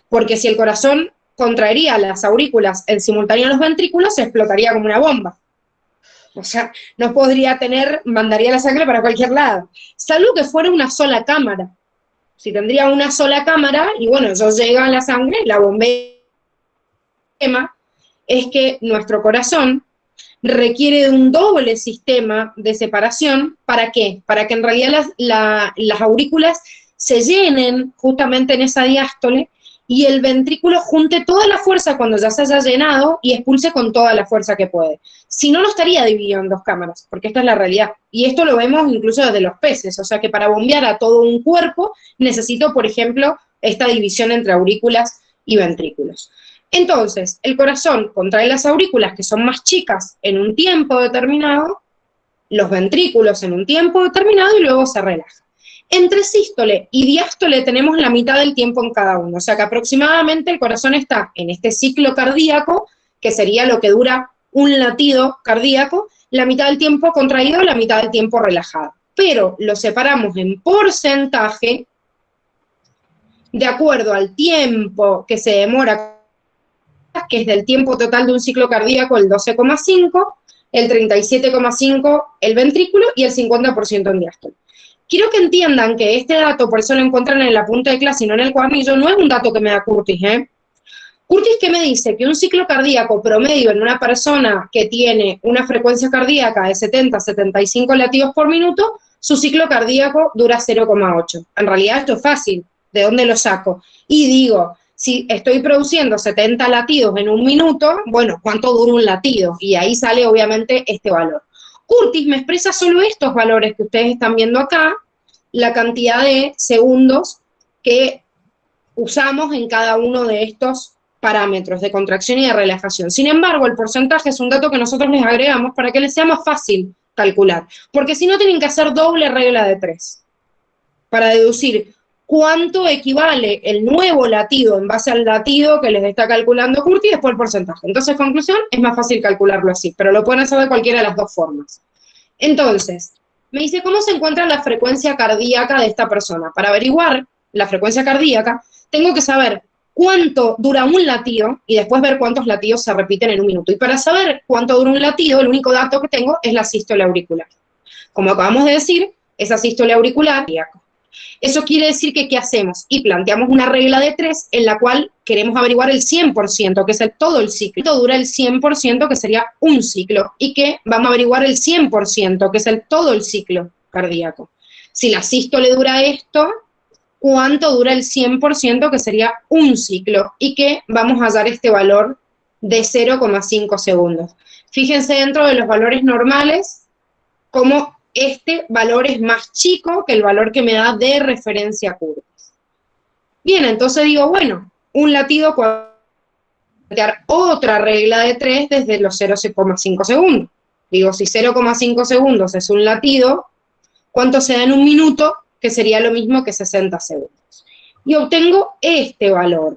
Porque si el corazón contraería las aurículas en simultáneo a los ventrículos, se explotaría como una bomba. O sea, no podría mandaría la sangre para cualquier lado. Salvo que fuera una sola cámara. Si tendría una sola cámara, y bueno, eso llega a la sangre, la bombea tema es que nuestro corazón requiere de un doble sistema de separación. ¿Para qué? Para que en realidad las aurículas se llenen justamente en esa diástole y el ventrículo junte toda la fuerza cuando ya se haya llenado y expulse con toda la fuerza que puede. Si no, no estaría dividido en dos cámaras, porque esta es la realidad. Y esto lo vemos incluso desde los peces, o sea que para bombear a todo un cuerpo necesito, por ejemplo, esta división entre aurículas y ventrículos. Entonces, el corazón contrae las aurículas, que son más chicas, en un tiempo determinado, los ventrículos en un tiempo determinado y luego se relaja. Entre sístole y diástole tenemos la mitad del tiempo en cada uno, o sea que aproximadamente el corazón está en este ciclo cardíaco, que sería lo que dura un latido cardíaco, la mitad del tiempo contraído, la mitad del tiempo relajado. Pero lo separamos en porcentaje de acuerdo al tiempo que se demora, que es del tiempo total de un ciclo cardíaco el 12,5, el 37,5 el ventrículo y el 50% en diástole. Quiero que entiendan que este dato, por eso lo encuentran en la punta de clase y no en el cuadernillo, no es un dato que me da Curtis, Curtis, ¿qué me dice? Que un ciclo cardíaco promedio en una persona que tiene una frecuencia cardíaca de 70 a 75 latidos por minuto, su ciclo cardíaco dura 0,8. En realidad esto es fácil, ¿de dónde lo saco? Y digo, si estoy produciendo 70 latidos en un minuto, bueno, ¿cuánto dura un latido? Y ahí sale obviamente este valor. Curtis me expresa solo estos valores que ustedes están viendo acá, la cantidad de segundos que usamos en cada uno de estos parámetros de contracción y de relajación. Sin embargo, el porcentaje es un dato que nosotros les agregamos para que les sea más fácil calcular, porque si no tienen que hacer doble regla de 3 para deducir cuánto equivale el nuevo latido en base al latido que les está calculando Curtis y después el porcentaje. Entonces, conclusión, es más fácil calcularlo así, pero lo pueden hacer de cualquiera de las dos formas. Entonces, me dice, ¿cómo se encuentra la frecuencia cardíaca de esta persona? Para averiguar la frecuencia cardíaca, tengo que saber cuánto dura un latido y después ver cuántos latidos se repiten en un minuto. Y para saber cuánto dura un latido, el único dato que tengo es la sístole auricular. Como acabamos de decir, esa sístole auricular. Eso quiere decir que, ¿qué hacemos? Y planteamos una regla de 3 en la cual queremos averiguar el 100%, que es todo el ciclo. ¿Cuánto dura el 100%, que sería un ciclo? Y que vamos a averiguar el 100%, que es todo el ciclo cardíaco. Si la sístole dura esto, ¿cuánto dura el 100%, que sería un ciclo? Y que vamos a hallar este valor de 0,5 segundos. Fíjense dentro de los valores normales, cómo este valor es más chico que el valor que me da de referencia Curtis. Bien, entonces digo, bueno, un latido puede plantear otra regla de 3 desde los 0,5 segundos. Digo, si 0,5 segundos es un latido, ¿cuánto se da en un minuto? Que sería lo mismo que 60 segundos. Y obtengo este valor.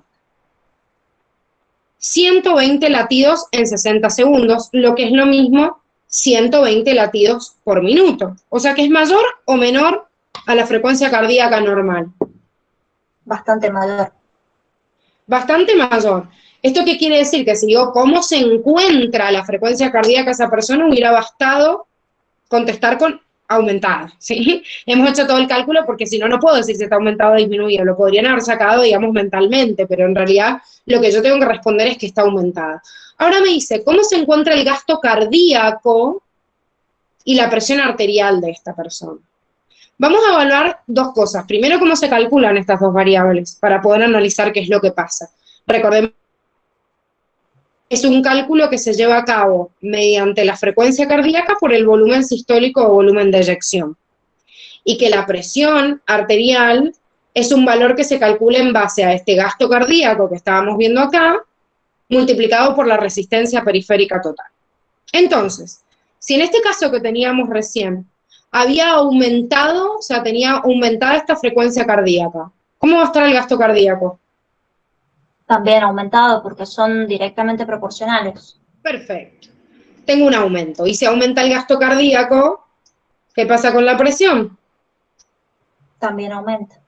120 latidos en 60 segundos, lo que es lo mismo 120 latidos por minuto. O sea que es mayor o menor a la frecuencia cardíaca normal. Bastante mayor. Bastante mayor. ¿Esto qué quiere decir? Que si digo cómo se encuentra la frecuencia cardíaca de esa persona, hubiera bastado contestar con aumentada, ¿sí? Hemos hecho todo el cálculo porque si no, no puedo decir si está aumentado o disminuido. Lo podrían haber sacado, digamos, mentalmente, pero en realidad lo que yo tengo que responder es que está aumentada. Ahora me dice, ¿cómo se encuentra el gasto cardíaco y la presión arterial de esta persona? Vamos a evaluar dos cosas. Primero, cómo se calculan estas dos variables para poder analizar qué es lo que pasa. Recordemos, es un cálculo que se lleva a cabo mediante la frecuencia cardíaca por el volumen sistólico o volumen de eyección. Y que la presión arterial es un valor que se calcula en base a este gasto cardíaco que estábamos viendo acá, multiplicado por la resistencia periférica total. Entonces, si en este caso que teníamos recién había aumentado, o sea, tenía aumentada esta frecuencia cardíaca, ¿cómo va a estar el gasto cardíaco? También aumentado porque son directamente proporcionales. Perfecto. Tengo un aumento. Y si aumenta el gasto cardíaco, ¿qué pasa con la presión? También aumenta.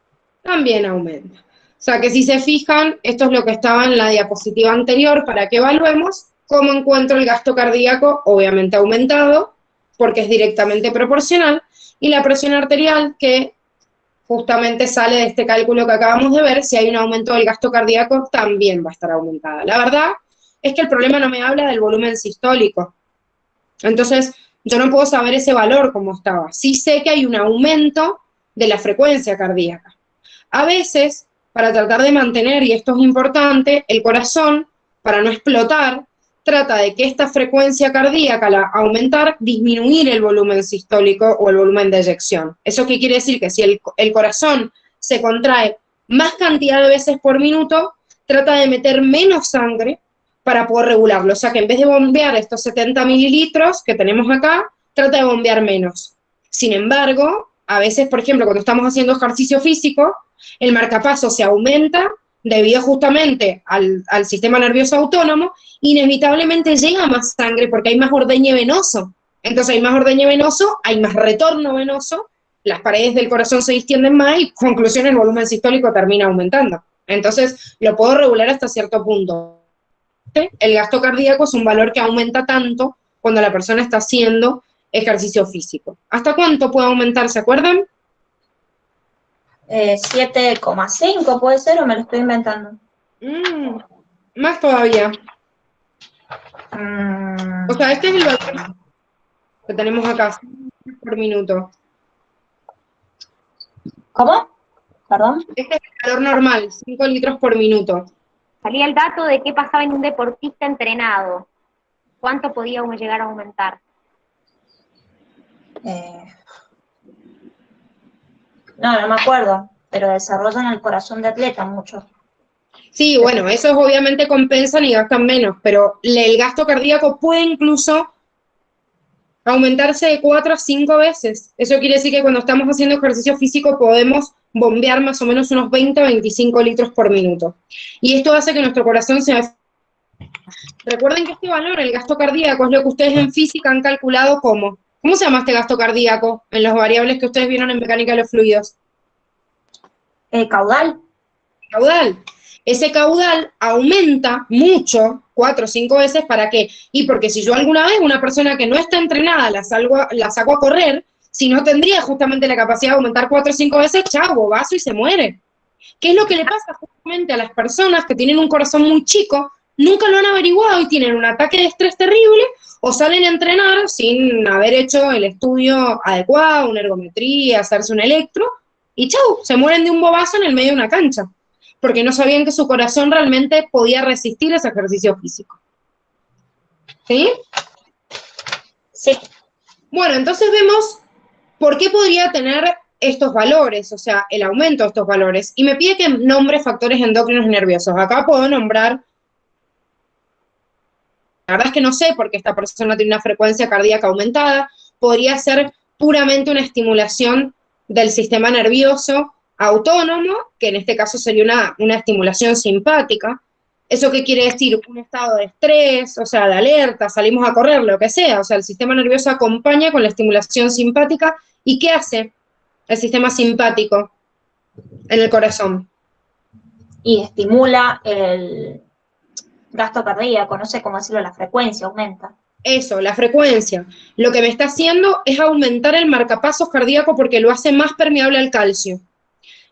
También aumenta. O sea que si se fijan, esto es lo que estaba en la diapositiva anterior para que evaluemos cómo encuentro el gasto cardíaco, obviamente aumentado, porque es directamente proporcional, y la presión arterial, que justamente sale de este cálculo que acabamos de ver, si hay un aumento del gasto cardíaco, también va a estar aumentada. La verdad es que el problema no me habla del volumen sistólico. Entonces, yo no puedo saber ese valor como estaba. Sí sé que hay un aumento de la frecuencia cardíaca. A veces, para tratar de mantener, y esto es importante, el corazón, para no explotar, trata de que esta frecuencia cardíaca, al aumentar, disminuir el volumen sistólico o el volumen de eyección. ¿Eso qué quiere decir? Que si el corazón se contrae más cantidad de veces por minuto, trata de meter menos sangre para poder regularlo. O sea que en vez de bombear estos 70 mililitros que tenemos acá, trata de bombear menos. Sin embargo, a veces, por ejemplo, cuando estamos haciendo ejercicio físico, el marcapaso se aumenta debido justamente al sistema nervioso autónomo, inevitablemente llega más sangre porque hay más ordeñe venoso. Entonces hay más ordeñe venoso, hay más retorno venoso, las paredes del corazón se distienden más y, conclusión, el volumen sistólico termina aumentando. Entonces lo puedo regular hasta cierto punto. El gasto cardíaco es un valor que aumenta tanto cuando la persona está haciendo ejercicio físico. ¿Hasta cuánto puede aumentar? ¿Se acuerdan? 7,5 puede ser, o me lo estoy inventando. Más todavía. O sea, este es el valor que tenemos acá, por minuto. ¿Cómo? ¿Perdón? Este es el valor normal, 5 litros por minuto. Salía el dato de qué pasaba en un deportista entrenado. ¿Cuánto podía llegar a aumentar? No me acuerdo, pero desarrollan el corazón de atleta mucho. Sí, bueno, esos obviamente compensan y gastan menos, pero el gasto cardíaco puede incluso aumentarse de 4 a 5 veces. Eso quiere decir que cuando estamos haciendo ejercicio físico podemos bombear más o menos unos 20 a 25 litros por minuto. Y esto hace que nuestro corazón sea... Recuerden que este valor, el gasto cardíaco, es lo que ustedes en física han calculado como... ¿Cómo se llama este gasto cardíaco en las variables que ustedes vieron en mecánica de los fluidos? Caudal. Caudal. Ese caudal aumenta mucho, 4 o 5 veces, ¿para qué? Y porque si yo alguna vez, una persona que no está entrenada, la saco a correr, si no tendría justamente la capacidad de aumentar 4 o 5 veces, chao, bobazo y se muere. ¿Qué es lo que le pasa justamente a las personas que tienen un corazón muy chico? Nunca lo han averiguado y tienen un ataque de estrés terrible o salen a entrenar sin haber hecho el estudio adecuado, una ergometría, hacerse un electro, y chau, se mueren de un bobazo en el medio de una cancha, porque no sabían que su corazón realmente podía resistir ese ejercicio físico. ¿Sí? Sí. Bueno, entonces vemos por qué podría tener estos valores, o sea, el aumento de estos valores. Y me pide que nombre factores endocrinos y nerviosos. Acá puedo nombrar... La verdad es que no sé por qué esta persona tiene una frecuencia cardíaca aumentada. Podría ser puramente una estimulación del sistema nervioso autónomo, que en este caso sería una estimulación simpática. ¿Eso qué quiere decir? Un estado de estrés, o sea, de alerta, salimos a correr, lo que sea. O sea, el sistema nervioso acompaña con la estimulación simpática. ¿Y qué hace el sistema simpático en el corazón? Y estimula el gasto cardíaco, no sé cómo decirlo, la frecuencia aumenta. Eso, la frecuencia. Lo que me está haciendo es aumentar el marcapasos cardíaco porque lo hace más permeable al calcio.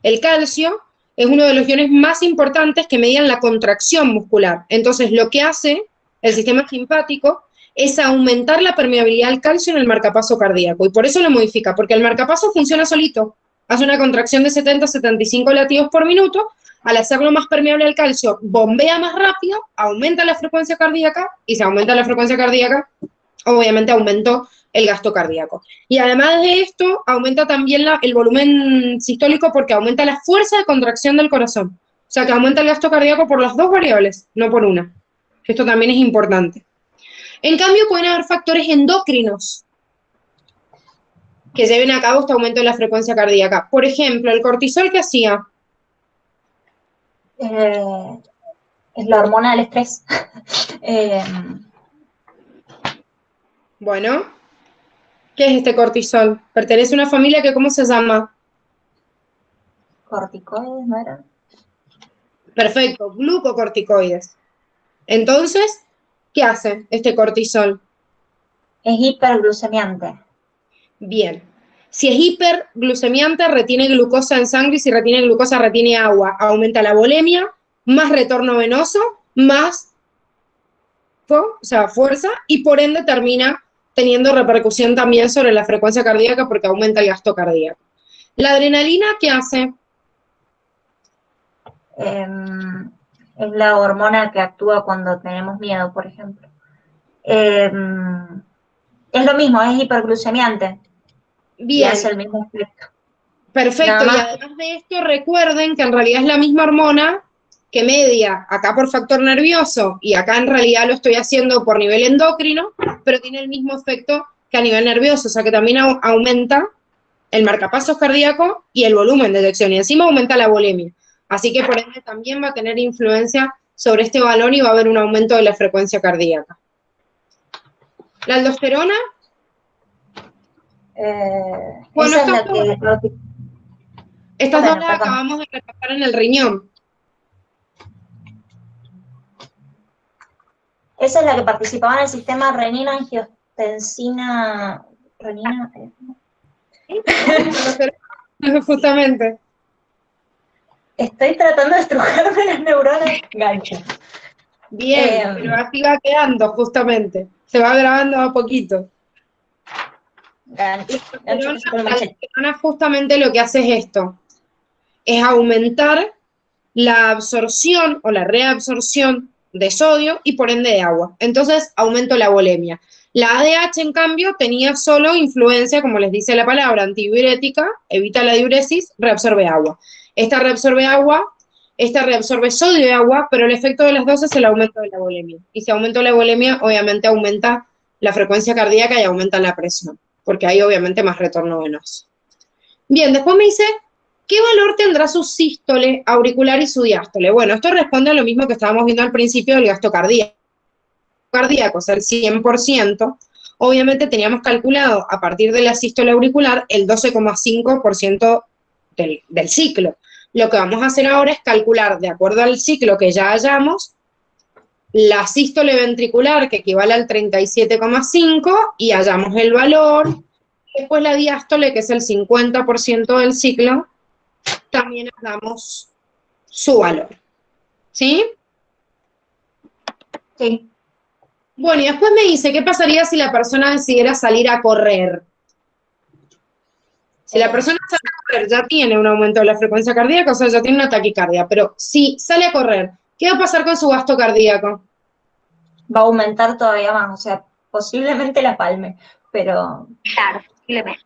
El calcio es uno de los iones más importantes que median la contracción muscular. Entonces, lo que hace el sistema simpático es aumentar la permeabilidad al calcio en el marcapaso cardíaco. Y por eso lo modifica, porque el marcapaso funciona solito. Hace una contracción de 70 a 75 latidos por minuto. Al hacerlo más permeable al calcio, bombea más rápido, aumenta la frecuencia cardíaca, y si aumenta la frecuencia cardíaca, obviamente aumentó el gasto cardíaco. Y además de esto, aumenta también el volumen sistólico porque aumenta la fuerza de contracción del corazón. O sea, que aumenta el gasto cardíaco por las dos variables, no por una. Esto también es importante. En cambio, pueden haber factores endocrinos que lleven a cabo este aumento de la frecuencia cardíaca. Por ejemplo, el cortisol, ¿qué hacía? Es la hormona del estrés. Bueno, ¿qué es este cortisol? Pertenece a una familia que, ¿cómo se llama? Corticoides, ¿no era? Perfecto, glucocorticoides. Entonces, ¿qué hace este cortisol? Es hiperglucemiante. Bien. Si es hiperglucemiante, retiene glucosa en sangre, y si retiene glucosa, retiene agua. Aumenta la volemia, más retorno venoso, más brusco, o sea, fuerza, y por ende termina teniendo repercusión también sobre la frecuencia cardíaca porque aumenta el gasto cardíaco. ¿La adrenalina qué hace? Es la hormona que actúa cuando tenemos miedo, por ejemplo. Es lo mismo, es hiperglucemiante. Y Bien, hace el mismo efecto. perfecto. Nada Y más. además de esto, recuerden que en realidad es la misma hormona que media acá por factor nervioso y acá en realidad lo estoy haciendo por nivel endocrino, pero tiene el mismo efecto que a nivel nervioso, o sea que también aumenta el marcapasos cardíaco y el volumen de eyección, y encima aumenta la volemia. Así que por ende también va a tener influencia sobre este valor y va a haber un aumento de la frecuencia cardíaca. ¿La aldosterona? Bueno, Esa es la que... estas dos Bueno, las perdón. acabamos de repasar en el riñón. Esa es la que participaba en el sistema renina-angiotensina... ¿Renina? Justamente. Estoy tratando de estrujarme las neuronas. Gancho. Bien, pero así va quedando justamente. Se va grabando a poquito. Gancho. La Gancho que se pone machete. aldosterona justamente lo que hace es esto, es aumentar la absorción o la reabsorción de sodio y por ende de agua. Entonces aumento la volemia. La ADH, en cambio, tenía solo influencia, como les dice la palabra, antidiurética, evita la diuresis, reabsorbe agua. Esta reabsorbe agua, esta reabsorbe sodio y agua, pero el efecto de las dos es el aumento de la volemia. Y si aumenta la volemia, obviamente aumenta la frecuencia cardíaca y aumenta la presión, porque hay obviamente más retorno venoso. Bien, después me dice, ¿qué valor tendrá su sístole auricular y su diástole? Bueno, esto responde a lo mismo que estábamos viendo al principio del gasto cardíaco. O sea, el 100%, obviamente teníamos calculado a partir de la sístole auricular el 12,5% del ciclo. Lo que vamos a hacer ahora es calcular, de acuerdo al ciclo que ya hayamos, la sístole ventricular, que equivale al 37,5, y hallamos el valor. Después la diástole, que es el 50% del ciclo, también damos su valor. ¿Sí? Sí. Bueno, y después me dice, ¿qué pasaría si la persona decidiera salir a correr? Si la persona sale a correr, ya tiene un aumento de la frecuencia cardíaca, o sea, ya tiene una taquicardia, pero si sale a correr, ¿qué va a pasar con su gasto cardíaco? Va a aumentar todavía más, o sea, posiblemente la palme, pero... Claro, posiblemente.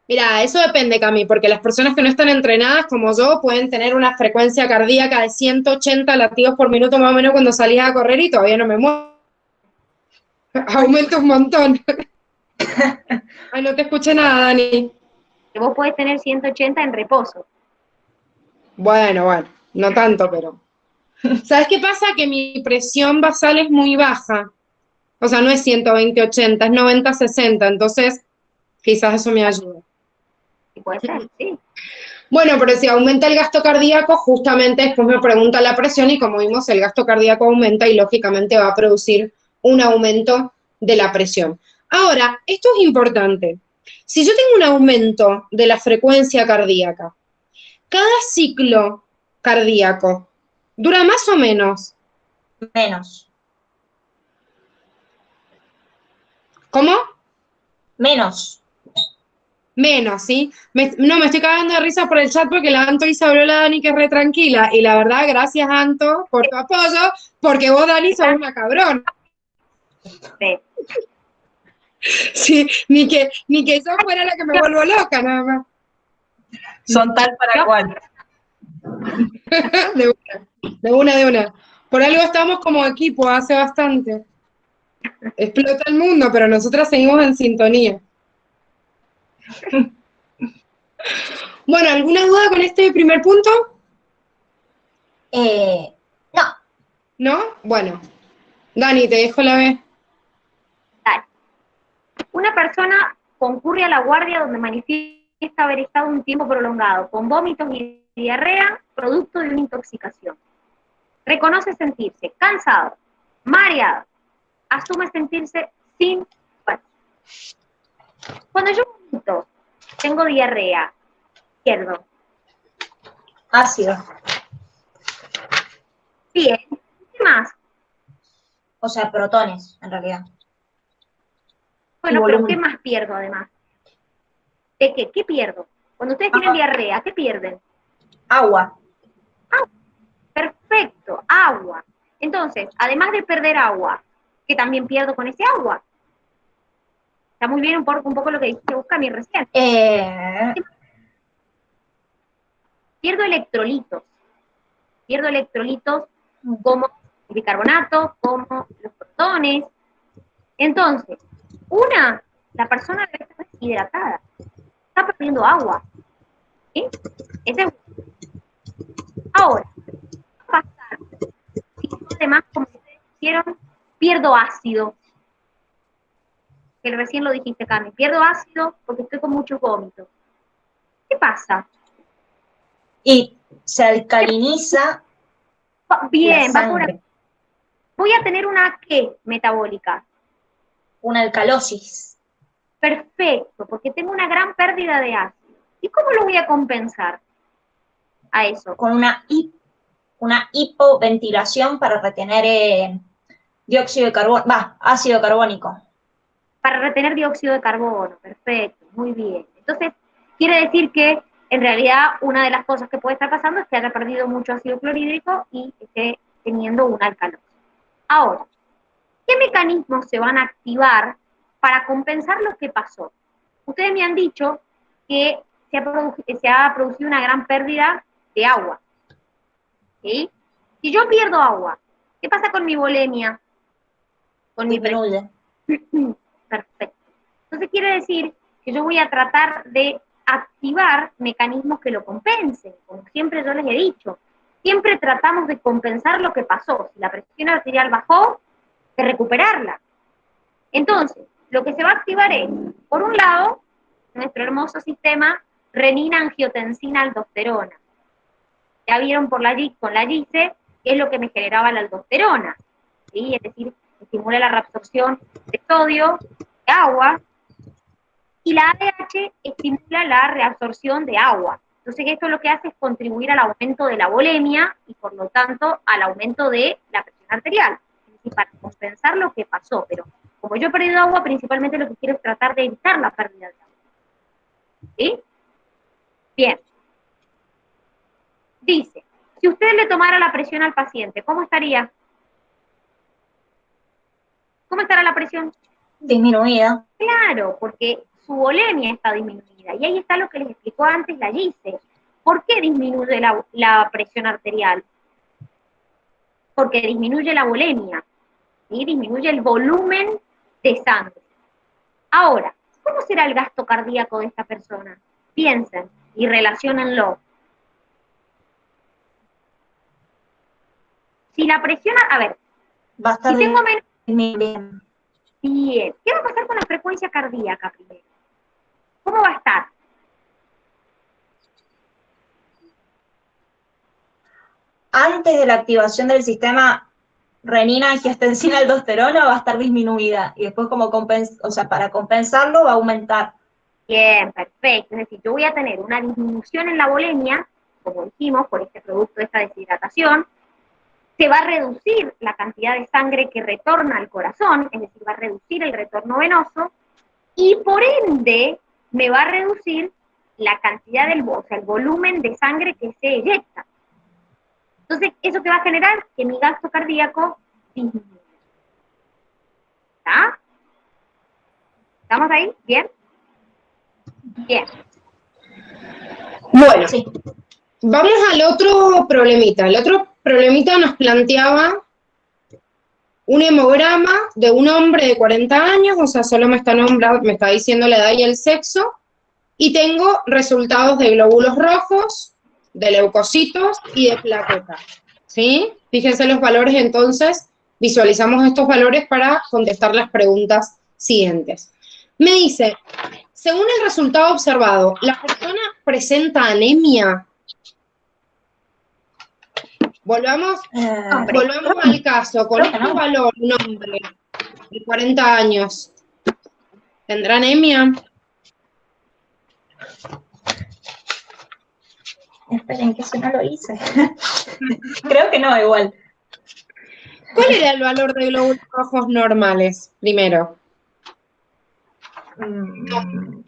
Mira, eso depende, Cami, porque las personas que no están entrenadas, como yo, pueden tener una frecuencia cardíaca de 180 latidos por minuto más o menos cuando salís a correr y todavía no me muevo. Aumenta un montón. Ay, no te escuché nada, Dani. Que vos podés tener 180 en reposo. Bueno, no tanto, pero... ¿Sabes qué pasa? Que mi presión basal es muy baja. O sea, no es 120-80, es 90-60, entonces quizás eso me ayude. Y puede ser, sí. Bueno, pero si aumenta el gasto cardíaco, justamente después me pregunta la presión y como vimos, el gasto cardíaco aumenta y lógicamente va a producir un aumento de la presión. Ahora, esto es importante. Si yo tengo un aumento de la frecuencia cardíaca, cada ciclo cardíaco dura más o menos. Menos. ¿Cómo? Menos. Menos, ¿sí? No, me estoy cagando de risa por el chat porque la Anto y se habló la Dani que es re tranquila. Y la verdad, gracias, Anto, por tu apoyo, porque vos, Dani, sos una cabrón. Sí. Sí, ni que yo fuera la que me vuelvo loca, nada más. Son tal para cual. De una. Por algo estamos como equipo hace bastante. Explota el mundo, pero nosotras seguimos en sintonía. Bueno, ¿alguna duda con este primer punto? No. ¿No? Bueno. Dani, te dejo la vez. Dale. Una persona concurre a la guardia donde manifiesta haber estado un tiempo prolongado con vómitos y diarrea producto de una intoxicación. Reconoce sentirse cansado, mareado, asume sentirse sin fuerza. Cuando yo vomito, tengo diarrea, izquierdo. Ácido. Bien. ¿Qué más? O sea, protones, en realidad. Bueno, Y pero volumen. ¿qué más pierdo además? ¿De qué? ¿Qué pierdo? Cuando ustedes tienen diarrea, ¿qué pierden? Agua. Perfecto, agua. Entonces, además de perder agua, ¿qué también pierdo con ese agua? Está muy bien un poco lo que dijiste Buscami recién. Pierdo electrolitos. Pierdo electrolitos como el bicarbonato, como los protones. Entonces, la persona debe estar deshidratada. Está perdiendo agua. ¿Sí? Ahora, ¿qué va a pasar si yo además, como ustedes dijeron, pierdo ácido? Que recién lo dijiste, Cami. Pierdo ácido porque estoy con muchos vómitos. ¿Qué pasa? Y se alcaliniza la Bien, va por sangre. aquí. Voy a tener una ¿qué metabólica? Una alcalosis. Perfecto, porque tengo una gran pérdida de ácido. ¿Y cómo lo voy a compensar a eso? Con una hipoventilación para retener dióxido de carbono, ácido carbónico. Para retener dióxido de carbono, perfecto, muy bien. Entonces, quiere decir que en realidad una de las cosas que puede estar pasando es que haya perdido mucho ácido clorhídrico y esté teniendo una alcalosis. Ahora, ¿qué mecanismos se van a activar para compensar lo que pasó? Ustedes me han dicho que se ha producido una gran pérdida de agua. ¿Sí? Si yo pierdo agua, ¿qué pasa con mi volemia? Con mi Disminuye. Perfecto. Entonces quiere decir que yo voy a tratar de activar mecanismos que lo compensen, como siempre yo les he dicho. Siempre tratamos de compensar lo que pasó. Si la presión arterial bajó, de recuperarla. Entonces, lo que se va a activar es, por un lado, nuestro hermoso sistema renina-angiotensina-aldosterona. Ya vieron con la GICE qué es lo que me generaba la aldosterona, ¿sí? Es decir, estimula la reabsorción de sodio, de agua, y la ADH estimula la reabsorción de agua. Entonces esto lo que hace es contribuir al aumento de la volemia y por lo tanto al aumento de la presión arterial. Es decir, para compensar lo que pasó, pero como yo he perdido agua, principalmente lo que quiero es tratar de evitar la pérdida de agua. ¿Sí? Bien. Dice, si usted le tomara la presión al paciente, ¿cómo estaría? ¿Cómo estará la presión? Disminuida. Claro, porque su volemia está disminuida. Y ahí está lo que les explicó antes la Gise. ¿Por qué disminuye la presión arterial? Porque disminuye la volemia, ¿sí? Disminuye el volumen de sangre. Ahora, ¿cómo será el gasto cardíaco de esta persona? Piensen y relaciónenlo. Si la presión, a ver, Va a estar si tengo menos, disminuyendo. bien, ¿qué va a pasar con la frecuencia cardíaca primero? ¿Cómo va a estar? Antes de la activación del sistema renina-angiotensina-aldosterona va a estar disminuida y después para compensarlo va a aumentar. Bien, perfecto. Es decir, yo voy a tener una disminución en la volemia, como dijimos, por este producto de esta deshidratación. Se va a reducir la cantidad de sangre que retorna al corazón, es decir, va a reducir el retorno venoso, y por ende me va a reducir la cantidad o sea, el volumen de sangre que se eyecta. Entonces, ¿eso que va a generar? Que mi gasto cardíaco disminuya. ¿Está? ¿Estamos ahí? ¿Bien? Bien. Bueno, Sí. vamos al otro problemita. El otro problemita nos planteaba un hemograma de un hombre de 40 años, o sea, solo me está diciendo la edad y el sexo, y tengo resultados de glóbulos rojos, de leucocitos y de plaquetas, ¿sí? Fíjense los valores, entonces, visualizamos estos valores para contestar las preguntas siguientes. Me dice, según el resultado observado, ¿la persona presenta anemia? Volvamos al caso, con este valor, un hombre de 40 años, ¿tendrá anemia? Esperen, que eso no lo hice. Creo que no, igual. ¿Cuál era el valor de glóbulos rojos normales, primero? Mm,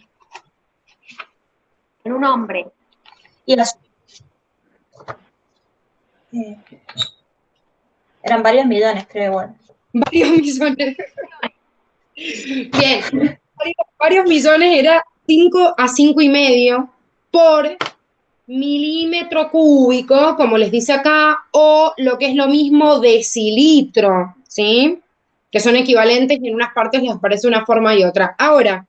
En un hombre. y eran varios millones, creo, igual. Varios millones. Bien, varios millones era 5 a 5,5 por milímetro cúbico, como les dice acá, o lo que es lo mismo decilitro, ¿sí? Que son equivalentes y en unas partes les aparece una forma y otra. Ahora,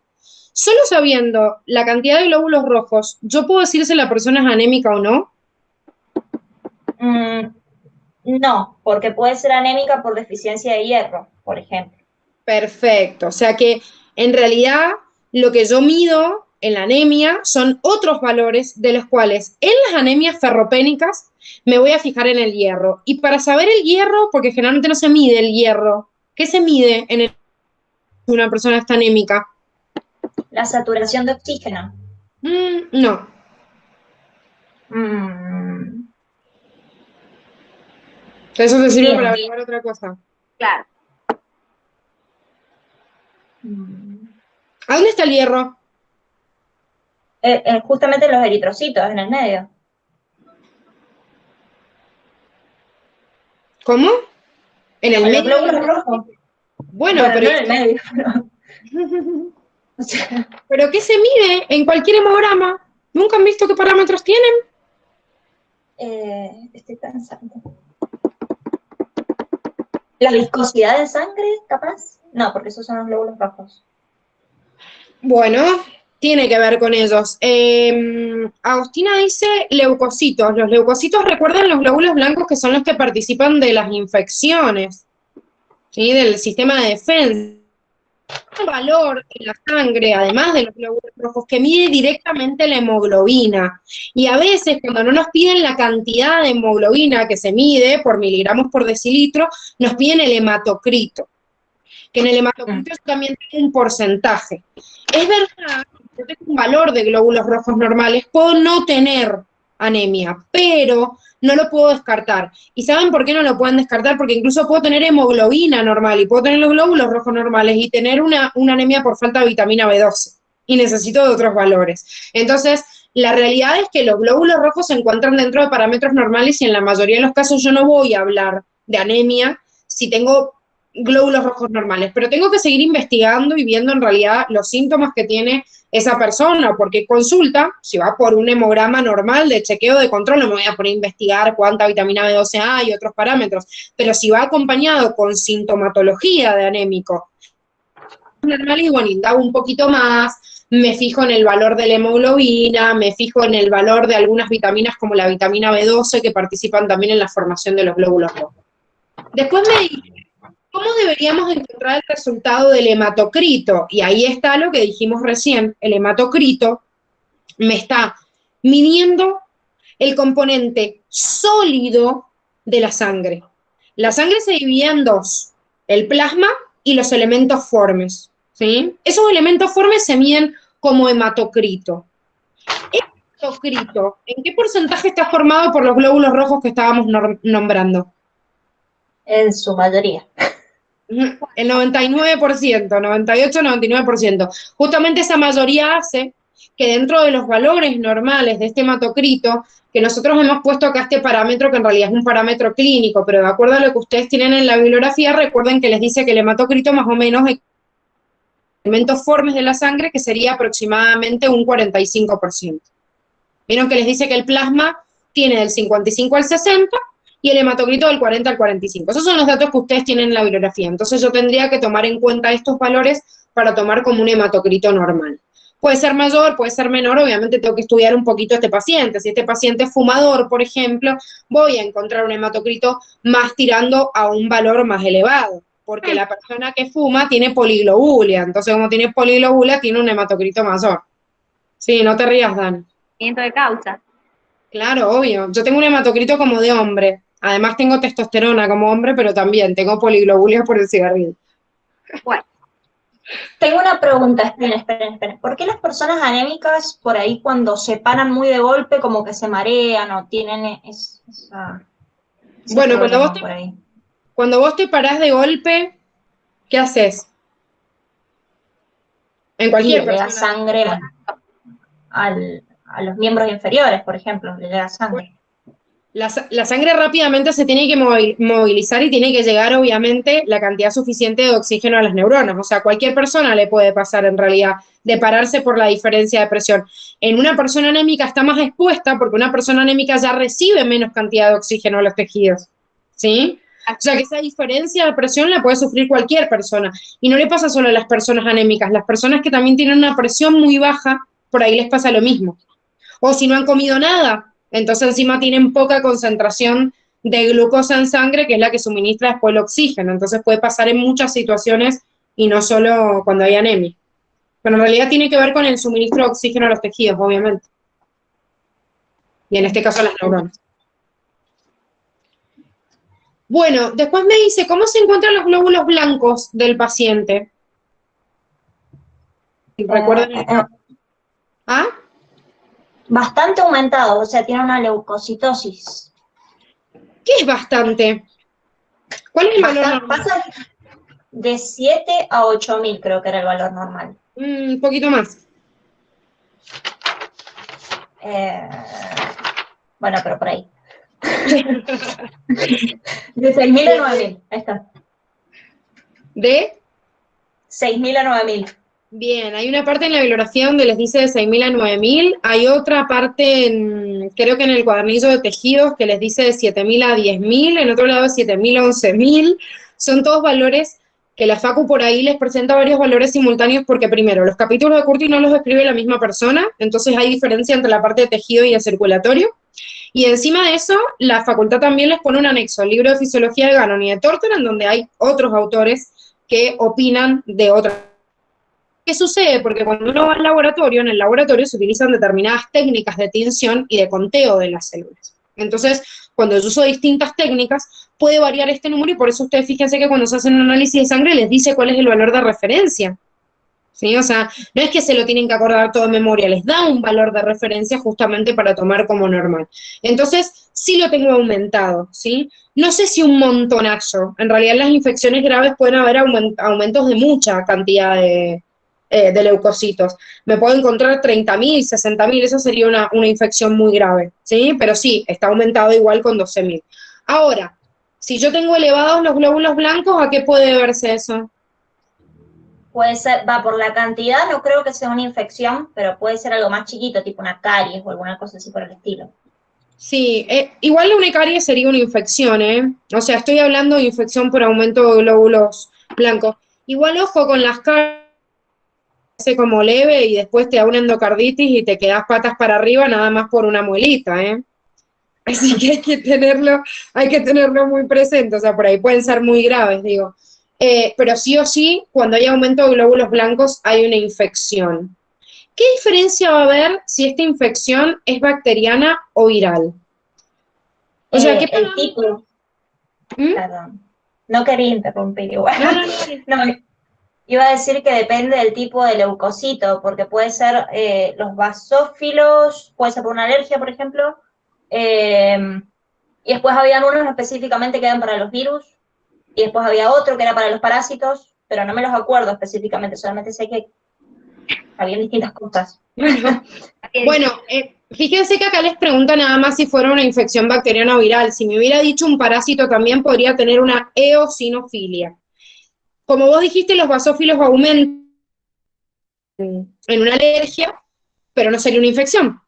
solo sabiendo la cantidad de glóbulos rojos, ¿yo puedo decir si la persona es anémica o no? No, porque puede ser anémica por deficiencia de hierro, por ejemplo. Perfecto, o sea que en realidad lo que yo mido en la anemia son otros valores de los cuales en las anemias ferropénicas me voy a fijar en el hierro. Y para saber el hierro, porque generalmente no se mide el hierro, ¿qué se mide en una persona que está anémica? La saturación de oxígeno. No. Mm, Eso te sirve bien. para averiguar otra cosa. Claro. ¿A dónde está el hierro? Justamente los eritrocitos en el medio. ¿Cómo? ¿En el En los medio? glóbulos rojos. Bueno, Bueno, pero no en el medio, pero, o sea, ¿pero qué se mide en cualquier hemograma? ¿Nunca han visto qué parámetros tienen? estoy pensando. ¿La viscosidad de sangre, capaz? No, porque esos son los glóbulos rojos. Bueno, tiene que ver con ellos. Agustina dice leucocitos. Los leucocitos recuerdan los glóbulos blancos que son los que participan de las infecciones, ¿sí? Del sistema de defensa. Un valor en la sangre, además de los glóbulos rojos, que mide directamente la hemoglobina. Y a veces, cuando no nos piden la cantidad de hemoglobina que se mide por miligramos por decilitro, nos piden el hematocrito, que en el hematocrito también tiene un porcentaje. Es verdad que si yo tengo un valor de glóbulos rojos normales, puedo no tener anemia, pero no lo puedo descartar. ¿Y saben por qué no lo pueden descartar? Porque incluso puedo tener hemoglobina normal y puedo tener los glóbulos rojos normales y tener una anemia por falta de vitamina B12 y necesito de otros valores. Entonces, la realidad es que los glóbulos rojos se encuentran dentro de parámetros normales y en la mayoría de los casos yo no voy a hablar de anemia si tengo glóbulos rojos normales, pero tengo que seguir investigando y viendo en realidad los síntomas que tiene esa persona, porque consulta, si va por un hemograma normal de chequeo de control, no me voy a poner a investigar cuánta vitamina B12 hay y otros parámetros, pero si va acompañado con sintomatología de anémico normal, y bueno, indago un poquito más, me fijo en el valor de la hemoglobina, me fijo en el valor de algunas vitaminas como la vitamina B12 que participan también en la formación de los glóbulos rojos. Después me dice, ¿cómo deberíamos encontrar el resultado del hematocrito? Y ahí está lo que dijimos recién, el hematocrito me está midiendo el componente sólido de la sangre. La sangre se divide en dos, el plasma y los elementos formes, ¿sí? Esos elementos formes se miden como hematocrito. ¿El hematocrito en qué porcentaje está formado por los glóbulos rojos que estábamos nombrando? En su mayoría. El 99%, 98, 99%. Justamente esa mayoría hace que dentro de los valores normales de este hematocrito, que nosotros hemos puesto acá este parámetro, que en realidad es un parámetro clínico, pero de acuerdo a lo que ustedes tienen en la bibliografía, recuerden que les dice que el hematocrito más o menos es elementos formes de la sangre, que sería aproximadamente un 45%. Vieron que les dice que el plasma tiene del 55 al 60 y el hematocrito del 40 al 45. Esos son los datos que ustedes tienen en la bibliografía. Entonces yo tendría que tomar en cuenta estos valores para tomar como un hematocrito normal. Puede ser mayor, puede ser menor, obviamente tengo que estudiar un poquito a este paciente. Si este paciente es fumador, por ejemplo, voy a encontrar un hematocrito más tirando a un valor más elevado, porque la persona que fuma tiene poliglobulia, entonces como tiene poliglobulia tiene un hematocrito mayor. Sí, no te rías, Dan. De causa. Claro, obvio. Yo tengo un hematocrito como de hombre. Además tengo testosterona como hombre, pero también tengo poliglobulia por el cigarrillo. Bueno. Tengo una pregunta, esperen. ¿Por qué las personas anémicas por ahí cuando se paran muy de golpe como que se marean o tienen esa Bueno, cuando vos por ahí? Cuando vos te parás de golpe, ¿qué haces? En Y cualquier le llega persona. sangre a los miembros inferiores, por ejemplo, le llega sangre. La sangre rápidamente se tiene que movilizar y tiene que llegar, obviamente, la cantidad suficiente de oxígeno a las neuronas. O sea, cualquier persona le puede pasar, en realidad, de pararse por la diferencia de presión. En una persona anémica está más expuesta porque una persona anémica ya recibe menos cantidad de oxígeno a los tejidos, ¿sí? O sea, que esa diferencia de presión la puede sufrir cualquier persona. Y no le pasa solo a las personas anémicas. Las personas que también tienen una presión muy baja, por ahí les pasa lo mismo. O si no han comido nada, entonces encima tienen poca concentración de glucosa en sangre, que es la que suministra después el oxígeno. Entonces puede pasar en muchas situaciones y no solo cuando hay anemia. Pero en realidad tiene que ver con el suministro de oxígeno a los tejidos, obviamente. Y en este caso a las neuronas. Bueno, después me dice, ¿cómo se encuentran los glóbulos blancos del paciente? ¿Recuerdan? ¿Ah? Bastante aumentado, o sea, tiene una leucocitosis. ¿Qué es bastante? ¿Cuál es el valor normal? Pasa de 7 a 8.000, creo que era el valor normal. Un poquito más. Bueno, pero por ahí. De 6.000 a 9.000, ahí está. ¿De? 6.000 a 9.000. Bien, hay una parte en la bibliografía donde les dice de 6.000 a 9.000, hay otra parte, creo que en el cuadernillo de tejidos, que les dice de 7.000 a 10.000, en otro lado de 7.000 a 11.000, son todos valores que la Facu por ahí les presenta varios valores simultáneos porque primero, los capítulos de Curtis no los escribe la misma persona, entonces hay diferencia entre la parte de tejido y de circulatorio, y encima de eso, la facultad también les pone un anexo, el libro de fisiología de Gannon y de Torter, en donde hay otros autores que opinan de otras. ¿Qué sucede? Porque cuando uno va al laboratorio, en el laboratorio se utilizan determinadas técnicas de tinción y de conteo de las células. Entonces, cuando yo uso distintas técnicas, puede variar este número y por eso ustedes fíjense que cuando se hacen un análisis de sangre les dice cuál es el valor de referencia. ¿Sí? O sea, no es que se lo tienen que acordar todo de memoria, les da un valor de referencia justamente para tomar como normal. Entonces, sí lo tengo aumentado, ¿sí? No sé si un montonazo. En realidad, en las infecciones graves pueden haber aumentos de mucha cantidad de leucocitos. Me puedo encontrar 30.000, 60.000, eso sería una infección muy grave, ¿sí? Pero sí, está aumentado igual con 12.000. Ahora, si yo tengo elevados los glóbulos blancos, ¿a qué puede verse eso? Puede ser, va por la cantidad, no creo que sea una infección, pero puede ser algo más chiquito, tipo una caries o alguna cosa así por el estilo. Sí, igual la urticaria sería una infección, ¿eh? O sea, estoy hablando de infección por aumento de glóbulos blancos. Igual ojo con las caries, como leve y después te da una endocarditis y te quedas patas para arriba nada más por una muelita, ¿eh? Así que hay que tenerlo muy presente, o sea, por ahí pueden ser muy graves, digo. Pero sí o sí, cuando hay aumento de glóbulos blancos hay una infección. ¿Qué diferencia va a haber si esta infección es bacteriana o viral? O sea, ¿qué el tipo? Perdón, no quería interrumpir igual. No, iba a decir que depende del tipo de leucocito, porque puede ser los basófilos, puede ser por una alergia, por ejemplo, y después habían unos específicamente que eran para los virus, y después había otro que era para los parásitos, pero no me los acuerdo específicamente, solamente sé que había distintas cosas. Bueno, fíjense que acá les pregunta nada más si fuera una infección bacteriana o viral. Si me hubiera dicho un parásito también podría tener una eosinofilia. Como vos dijiste, los basófilos aumentan en una alergia, pero no sería una infección.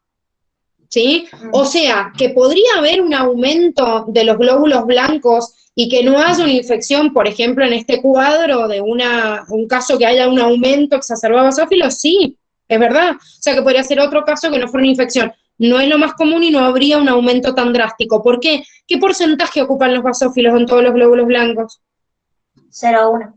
¿Sí? O sea, que podría haber un aumento de los glóbulos blancos y que no haya una infección, por ejemplo, en este cuadro de un caso que haya un aumento exacerbado de basófilos, sí, es verdad. O sea, que podría ser otro caso que no fuera una infección. No es lo más común y no habría un aumento tan drástico. ¿Por qué? ¿Qué porcentaje ocupan los basófilos en todos los glóbulos blancos? 0,1,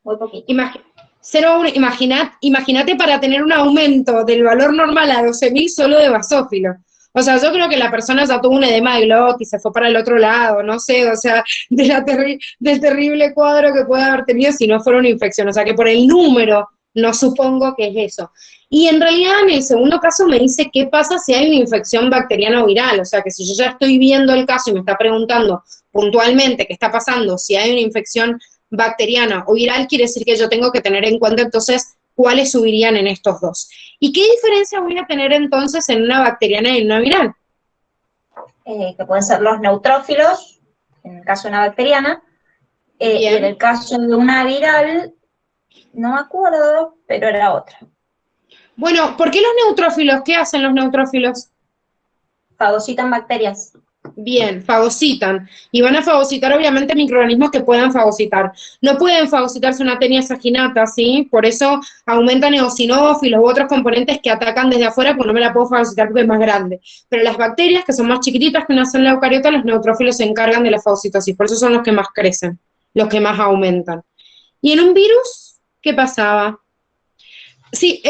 muy poquito. 0,1, imagínate para tener un aumento del valor normal a 12.000 solo de basófilos. O sea, yo creo que la persona ya tuvo un edema de glotis, se fue para el otro lado, no sé, o sea, del terrible cuadro que puede haber tenido si no fuera una infección. O sea, que por el número no supongo que es eso. Y en realidad en el segundo caso me dice qué pasa si hay una infección bacteriana o viral, o sea que si yo ya estoy viendo el caso y me está preguntando puntualmente qué está pasando, si hay una infección bacteriana o viral, quiere decir que yo tengo que tener en cuenta entonces cuáles subirían en estos dos. ¿Y qué diferencia voy a tener entonces en una bacteriana y en una viral? Que pueden ser los neutrófilos, en el caso de una bacteriana, y en el caso de una viral, no me acuerdo, pero era otra. Bueno, ¿por qué los neutrófilos? ¿Qué hacen los neutrófilos? Fagocitan bacterias. Bien, fagocitan. Y van a fagocitar, obviamente, microorganismos que puedan fagocitar. No pueden fagocitarse una tenia saginata, ¿sí? Por eso aumentan eosinófilos u otros componentes que atacan desde afuera, porque no me la puedo fagocitar porque es más grande. Pero las bacterias, que son más chiquititas que una célula eucariota, los neutrófilos se encargan de la fagocitosis. Por eso son los que más crecen, los que más aumentan. ¿Y en un virus qué pasaba? Sí,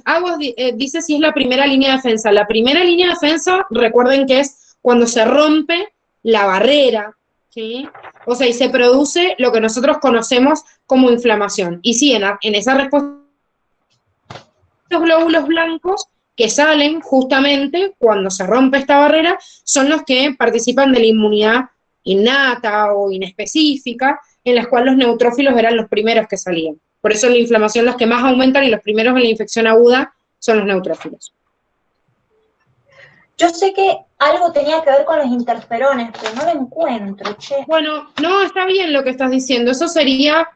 Aguas dice si es la primera línea de defensa. La primera línea de defensa, recuerden que es cuando se rompe la barrera, ¿sí? O sea, y se produce lo que nosotros conocemos como inflamación. Y sí, en esa respuesta, los glóbulos blancos que salen justamente cuando se rompe esta barrera son los que participan de la inmunidad innata o inespecífica, en las cuales los neutrófilos eran los primeros que salían. Por eso en la inflamación los que más aumentan y los primeros en la infección aguda son los neutrófilos. Yo sé que algo tenía que ver con los interferones, pero no lo encuentro, che. Bueno, no, está bien lo que estás diciendo. Eso sería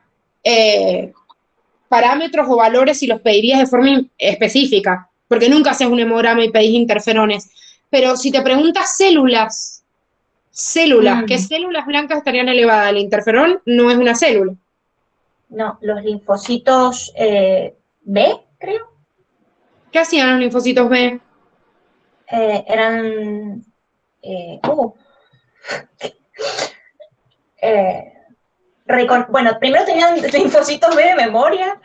parámetros o valores si los pedirías de forma específica, porque nunca haces un hemograma y pedís interferones. Pero si te preguntas células, ¿qué células blancas estarían elevadas? El interferón no es una célula. No, los linfocitos B, creo. ¿Qué hacían los linfocitos B? Eran... bueno, primero tenían linfocitos B de memoria.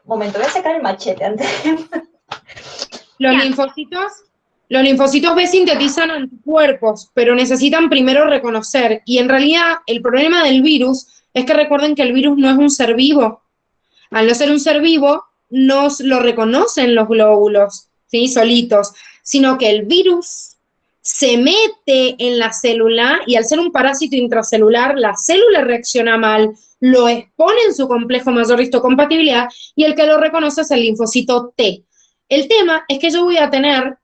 Momento, voy a sacar el machete antes. Los linfocitos B sintetizan anticuerpos, pero necesitan primero reconocer. Y en realidad el problema del virus es que recuerden que el virus no es un ser vivo. Al no ser un ser vivo, no lo reconocen los glóbulos, ¿sí? Solitos, sino que el virus se mete en la célula y al ser un parásito intracelular, la célula reacciona mal, lo expone en su complejo mayor de histocompatibilidad y el que lo reconoce es el linfocito T. El tema es que yo voy a tener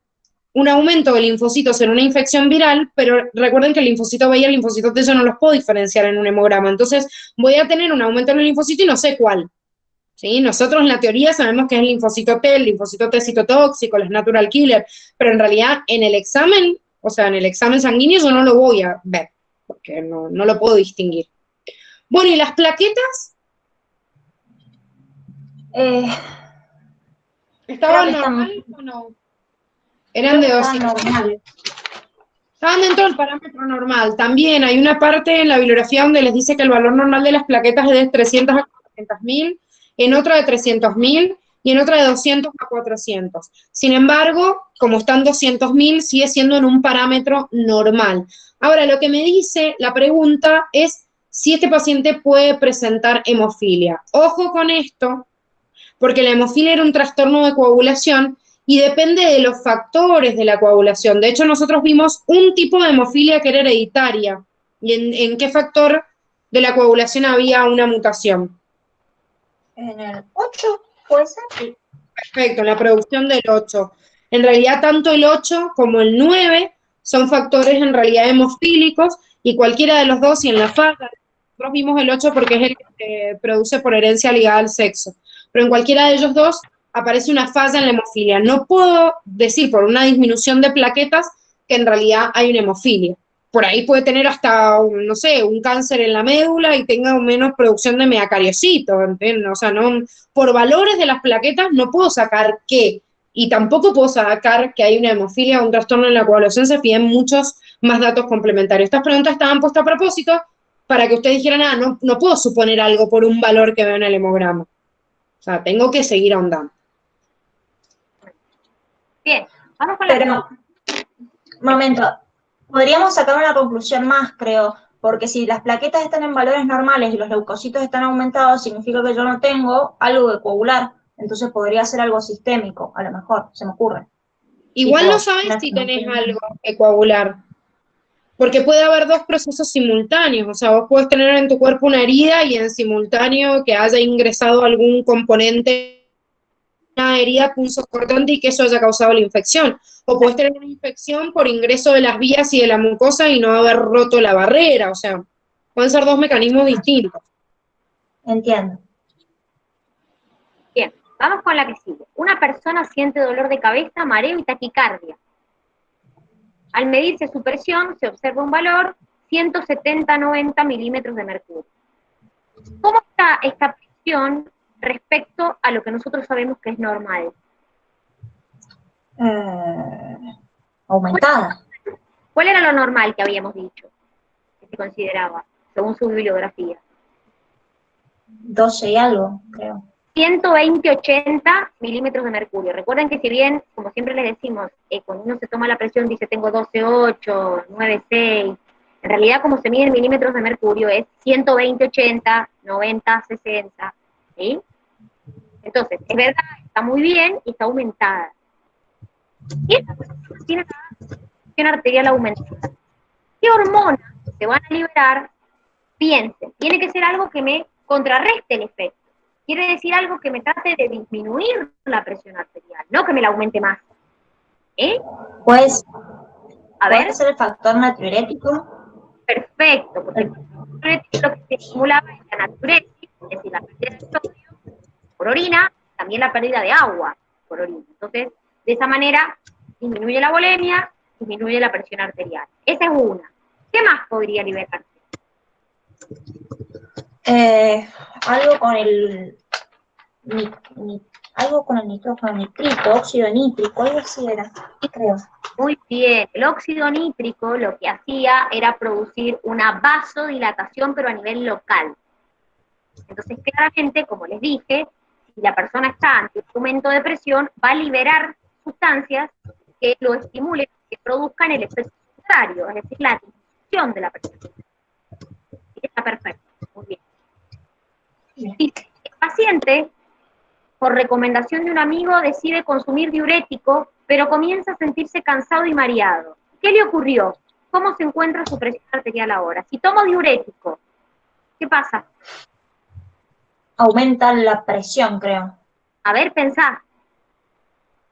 un aumento de linfocitos en una infección viral, pero recuerden que el linfocito B y el linfocito T yo no los puedo diferenciar en un hemograma, entonces voy a tener un aumento en el linfocito y no sé cuál. ¿Sí? Nosotros en la teoría sabemos que es el linfocito T citotóxico, el natural killer, pero en realidad en el examen, o sea, en el examen sanguíneo yo no lo voy a ver, porque no lo puedo distinguir. Bueno, ¿y las plaquetas? ¿Estaban normales o no? Eran de 200. Estaban dentro del parámetro normal. También hay una parte en la bibliografía donde les dice que el valor normal de las plaquetas es de 300 a 400.000, en otra de 300.000 y en otra de 200 a 400. Sin embargo, como están 200.000, sigue siendo en un parámetro normal. Ahora, lo que me dice la pregunta es si este paciente puede presentar hemofilia. Ojo con esto, porque la hemofilia era un trastorno de coagulación y depende de los factores de la coagulación. De hecho, nosotros vimos un tipo de hemofilia que era hereditaria. ¿Y en qué factor de la coagulación había una mutación? En el 8, ¿puede ser? Sí. Perfecto, en la producción del 8. En realidad, tanto el 8 como el 9 son factores en realidad hemofílicos y cualquiera de los dos, y en la falla, nosotros vimos el 8 porque es el que se produce por herencia ligada al sexo, pero en cualquiera de ellos dos aparece una falla en la hemofilia. No puedo decir por una disminución de plaquetas que en realidad hay una hemofilia. Por ahí puede tener hasta, no sé, un cáncer en la médula y tenga menos producción de megacariocitos, ¿entiendes? O sea, no, por valores de las plaquetas no puedo sacar qué, y tampoco puedo sacar que hay una hemofilia o un trastorno en la coagulación, se piden muchos más datos complementarios. Estas preguntas estaban puestas a propósito para que ustedes dijeran, no puedo suponer algo por un valor que veo en el hemograma. O sea, tengo que seguir ahondando. Bien, vamos con la pregunta. Momento, podríamos sacar una conclusión más, creo. porque si las plaquetas están en valores normales y los leucocitos están aumentados, significa que yo no tengo algo de coagular, entonces podría ser algo sistémico, a lo mejor, se me ocurre. Igual Tipo, no sabes una si tenés inflamación. algo que coagular, porque puede haber dos procesos simultáneos, o sea, vos puedes tener en tu cuerpo una herida y en simultáneo que haya ingresado algún componente una herida punzocortante y que eso haya causado la infección. O puedes tener una infección por ingreso de las vías y de la mucosa y no haber roto la barrera, o sea, pueden ser dos mecanismos distintos. Entiendo. Bien, vamos con la que sigue. Una persona siente dolor de cabeza, mareo y taquicardia. Al medirse su presión, se observa un valor 170-90 milímetros de mercurio. ¿Cómo está esta presión respecto a lo que nosotros sabemos que es normal? Aumentada. ¿Cuál era lo normal que habíamos dicho, que se consideraba, según su bibliografía? 12 y algo, creo. 120-80 milímetros de mercurio. Recuerden que si bien, como siempre les decimos, cuando uno se toma la presión dice tengo 12,8, 9,6, en realidad como se mide en milímetros de mercurio es 120-80, 90-60, ¿sí? Entonces, es verdad, está muy bien y está aumentada. Y esta persona tiene la presión arterial aumentada. ¿Qué hormonas se van a liberar? Piensen, tiene que ser algo que me contrarreste el efecto. Quiere decir algo que me trate de disminuir la presión arterial, no que me la aumente más. Pues, A ¿puede ver, ser el factor natriurético? perfecto, porque el factor diurético lo que se estimulaba es la natriuresis, es decir, la pérdida de sodio por orina, también la pérdida de agua por orina. Entonces, de esa manera, disminuye la volemia, disminuye la presión arterial. Esa es una. ¿Qué más podría liberarse? Algo con el algo con el nitrógeno nitrito, óxido nítrico, algo así era, creo. Muy bien, el óxido nítrico lo que hacía era producir una vasodilatación, pero a nivel local. Entonces, claramente, como les dije, si la persona está ante un aumento de presión, va a liberar sustancias que lo estimulen, que produzcan el efecto contrario, es decir, la disminución de la presión. Está perfecto, muy bien. Dice, el paciente, por recomendación de un amigo, decide consumir diurético, pero comienza a sentirse cansado y mareado. ¿Qué le ocurrió? ¿Cómo se encuentra su presión arterial ahora? Si tomo diurético, ¿qué pasa? Aumenta la presión, creo. A ver, pensá.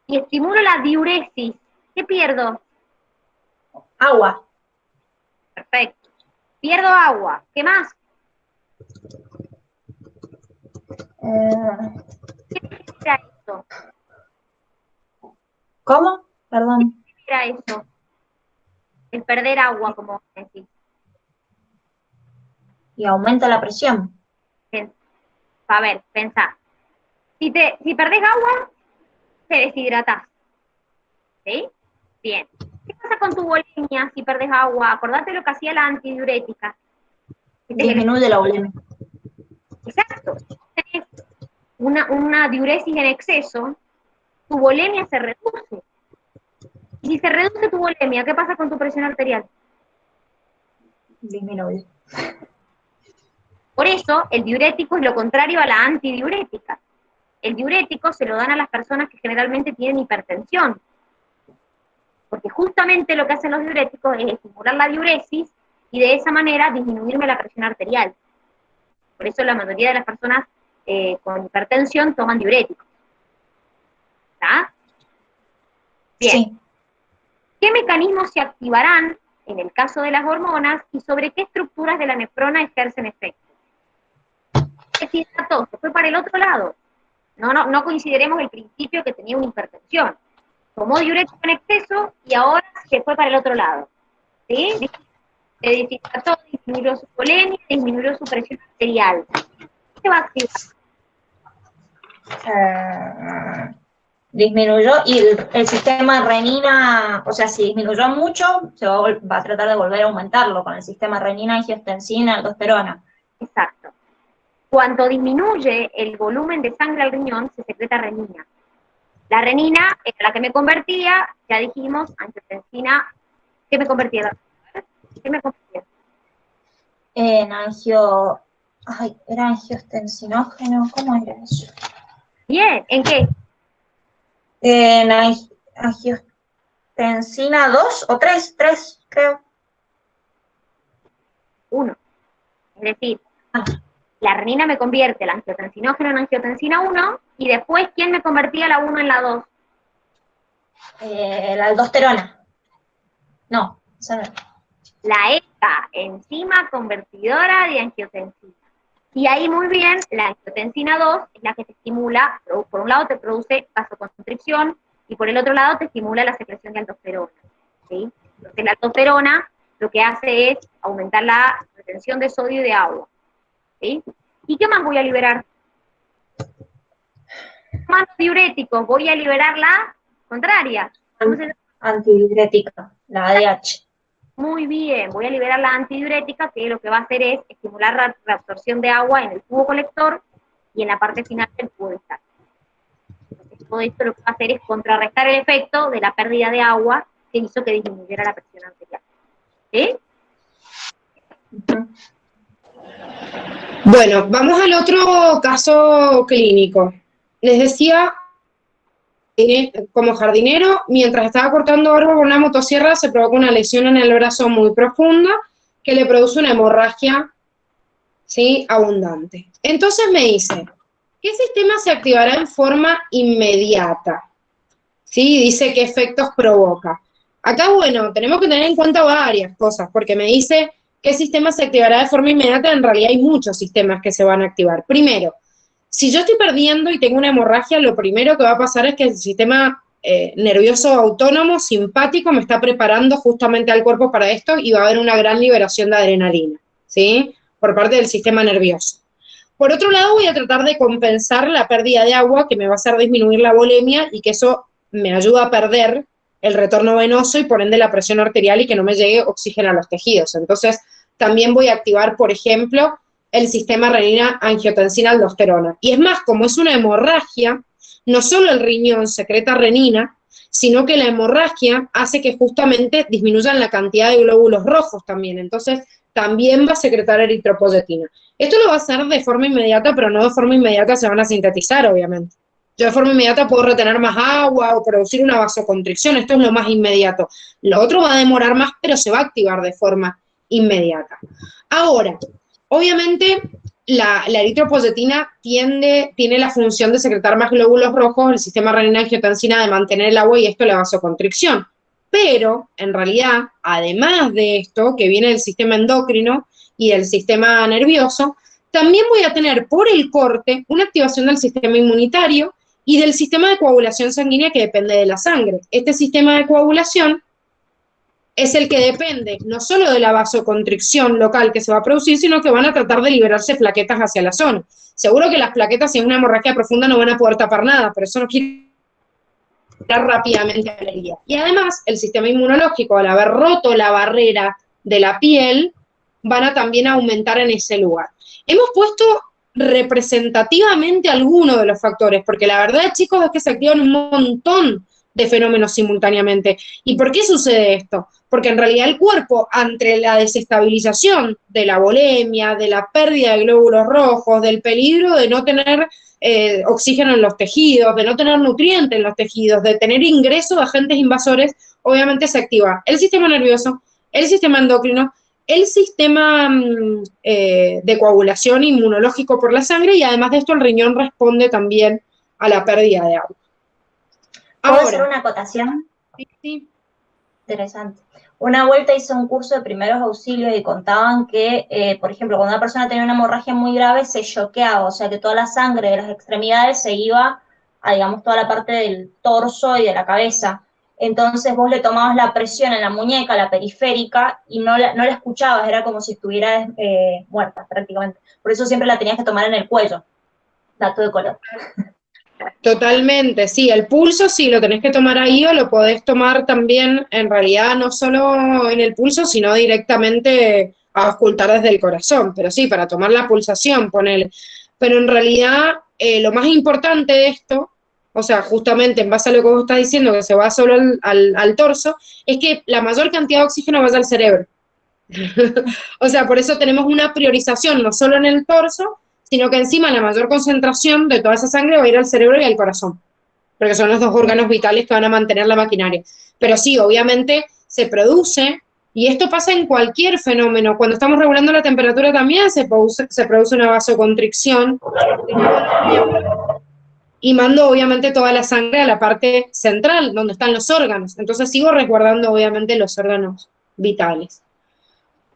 Si estimulo la diuresis, ¿qué pierdo? Agua. Perfecto. Pierdo agua. ¿Qué más? ¿Qué era eso? ¿Cómo? Perdón. ¿Qué era eso? El perder agua, como decís. Y aumenta la presión. A ver, pensá. Si perdés agua, te deshidratás. ¿Sí? Bien. ¿Qué pasa con tu volemia si perdés agua? Acordate lo que hacía la antidiurética. Disminuye la volemia. Exacto. Si tenés una diuresis en exceso, tu volemia se reduce. Y si se reduce tu volemia, ¿qué pasa con tu presión arterial? Disminuye. Por eso, el diurético es lo contrario a la antidiurética. El diurético se lo dan a las personas que generalmente tienen hipertensión. Porque justamente lo que hacen los diuréticos es estimular la diuresis y de esa manera disminuirme la presión arterial. Por eso la mayoría de las personas con hipertensión toman diuréticos. ¿Está? Bien. Sí. ¿Qué mecanismos se activarán en el caso de las hormonas y sobre qué estructuras de la nefrona ejercen efecto? Es decir, se fue para el otro lado. No consideremos el principio que tenía una hipertensión. Tomó diurético en exceso y ahora se fue para el otro lado. ¿Sí? Se deshidrató, disminuyó su volemia, disminuyó su presión arterial. ¿Qué se va a activar? Disminuyó y el sistema renina, o sea, si disminuyó mucho, va a tratar de volver a aumentarlo con el sistema renina, angiotensina, aldosterona. Exacto. Cuando disminuye el volumen de sangre al riñón, se secreta renina. La renina es la que me convertía, ya dijimos, angiotensina, ¿qué me convertía? ¿Qué me convertía? En era angiostensinógeno, ¿cómo era eso? Bien, ¿en qué? En angiotensina 2 o 3, creo. 1. Es decir, Ah, la renina me convierte el angiotensinógeno en angiotensina 1 y después, ¿quién me convertía la 1 en la 2? la aldosterona. No, esa no. La ECA, enzima convertidora de angiotensina. Y ahí muy bien, la angiotensina 2 es la que te estimula, por un lado te produce vasoconstricción y por el otro lado te estimula la secreción de aldosterona. ¿Sí? Entonces la aldosterona lo que hace es aumentar la retención de sodio y de agua. ¿Sí? ¿Y qué más voy a liberar? Más diuréticos, voy a liberar la contraria. Entonces, Antidiurética, la ADH. muy bien, voy a liberar la antidiurética, que lo que va a hacer es estimular la reabsorción de agua en el tubo colector y en la parte final del tubo distal. Entonces, todo esto lo que va a hacer es contrarrestar el efecto de la pérdida de agua que hizo que disminuyera la presión arterial. ¿Sí? Bueno, vamos al otro caso clínico. Les decía, como jardinero, mientras estaba cortando árbol con una motosierra, se provoca una lesión en el brazo muy profunda que le produce una hemorragia, ¿sí?, abundante. Entonces me dice, ¿qué sistema se activará en forma inmediata? ¿Sí? Dice qué efectos provoca. Acá, bueno, tenemos que tener en cuenta varias cosas, porque me dice qué sistema se activará de forma inmediata. En realidad hay muchos sistemas que se van a activar. Primero, si yo estoy perdiendo y tengo una hemorragia, lo primero que va a pasar es que el sistema nervioso autónomo simpático me está preparando justamente al cuerpo para esto y va a haber una gran liberación de adrenalina, ¿sí?, por parte del sistema nervioso. Por otro lado, voy a tratar de compensar la pérdida de agua, que me va a hacer disminuir la volemia y que eso me ayuda a perder el retorno venoso y por ende la presión arterial y que no me llegue oxígeno a los tejidos. Entonces, también voy a activar, por ejemplo, el sistema renina-angiotensina-aldosterona. Y es más, como es una hemorragia, no solo el riñón secreta renina, sino que la hemorragia hace que justamente disminuyan la cantidad de glóbulos rojos también. Entonces, también va a secretar eritropoyetina. Esto lo va a hacer de forma inmediata, pero no de forma inmediata se van a sintetizar, obviamente. Yo de forma inmediata puedo retener más agua o producir una vasoconstricción, esto es lo más inmediato. Lo otro va a demorar más, pero se va a activar de forma inmediata. Ahora, obviamente, la eritropoyetina tiene la función de secretar más glóbulos rojos, el sistema renina-angiotensina de mantener el agua y esto la vasoconstricción. Pero, en realidad, además de esto, que viene del sistema endocrino y del sistema nervioso, también voy a tener por el corte una activación del sistema inmunitario y del sistema de coagulación sanguínea que depende de la sangre. Este sistema de coagulación es el que depende no solo de la vasoconstricción local que se va a producir, sino que van a tratar de liberarse plaquetas hacia la zona. Seguro que las plaquetas, si es una hemorragia profunda, no van a poder tapar nada, pero eso no quiere rápidamente a la herida. Y además, el sistema inmunológico, al haber roto la barrera de la piel, van a también aumentar en ese lugar. Hemos puesto representativamente algunos de los factores, porque la verdad, chicos, es que se activan un montón de fenómenos simultáneamente. ¿Y por qué sucede esto? Porque en realidad el cuerpo, ante la desestabilización de la volemia, de la pérdida de glóbulos rojos, del peligro de no tener oxígeno en los tejidos, de no tener nutrientes en los tejidos, de tener ingreso de agentes invasores, obviamente se activa el sistema nervioso, el sistema endocrino, el sistema de coagulación inmunológico por la sangre y además de esto el riñón responde también a la pérdida de agua. ¿Puedo hacer una acotación? Sí. Interesante. Una vuelta hice un curso de primeros auxilios y contaban que, por ejemplo, cuando una persona tenía una hemorragia muy grave, se choqueaba, o sea que toda la sangre de las extremidades se iba a, digamos, toda la parte del torso y de la cabeza. Entonces vos le tomabas la presión en la muñeca, la periférica, y no la escuchabas, era como si estuviera muerta prácticamente. Por eso siempre la tenías que tomar en el cuello. Dato de color. Totalmente, sí, el pulso sí lo tenés que tomar ahí o lo podés tomar también, en realidad no solo en el pulso, sino directamente a ocultar desde el corazón, pero sí, para tomar la pulsación, ponele. Pero en realidad lo más importante de esto, o sea, justamente en base a lo que vos estás diciendo, que se va solo al torso, es que la mayor cantidad de oxígeno vaya al cerebro. O sea, por eso tenemos una priorización, no solo en el torso, sino que encima la mayor concentración de toda esa sangre va a ir al cerebro y al corazón, porque son los dos órganos vitales que van a mantener la maquinaria. Pero sí, obviamente se produce, y esto pasa en cualquier fenómeno. Cuando estamos regulando la temperatura también se produce una vasoconstricción y mando obviamente toda la sangre a la parte central, donde están los órganos. Entonces sigo resguardando obviamente los órganos vitales.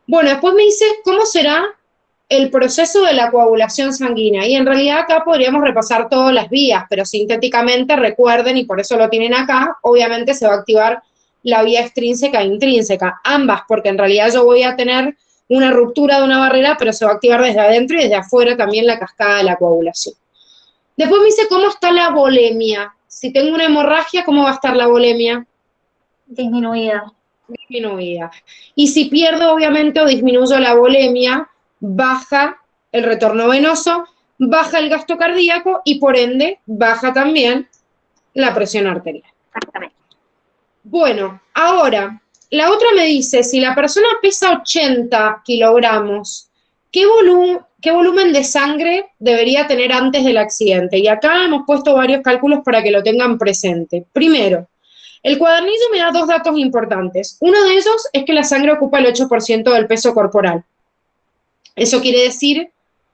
Bueno, después me dice, ¿cómo será el proceso de la coagulación sanguínea? Y en realidad acá podríamos repasar todas las vías, pero sintéticamente recuerden, y por eso lo tienen acá, obviamente se va a activar la vía extrínseca e intrínseca, ambas, porque en realidad yo voy a tener una ruptura de una barrera, pero se va a activar desde adentro y desde afuera también la cascada de la coagulación. Después me dice, ¿cómo está la volemia? Si tengo una hemorragia, ¿cómo va a estar la volemia? Disminuida. Disminuida. Y si pierdo, obviamente, o disminuyo la volemia, baja el retorno venoso, baja el gasto cardíaco y por ende baja también la presión arterial. Exactamente. Bueno, ahora, la otra me dice, si la persona pesa 80 kilogramos, ¿qué volumen de sangre debería tener antes del accidente? Y acá hemos puesto varios cálculos para que lo tengan presente. Primero, el cuadernillo me da dos datos importantes. Uno de ellos es que la sangre ocupa el 8% del peso corporal. Eso quiere decir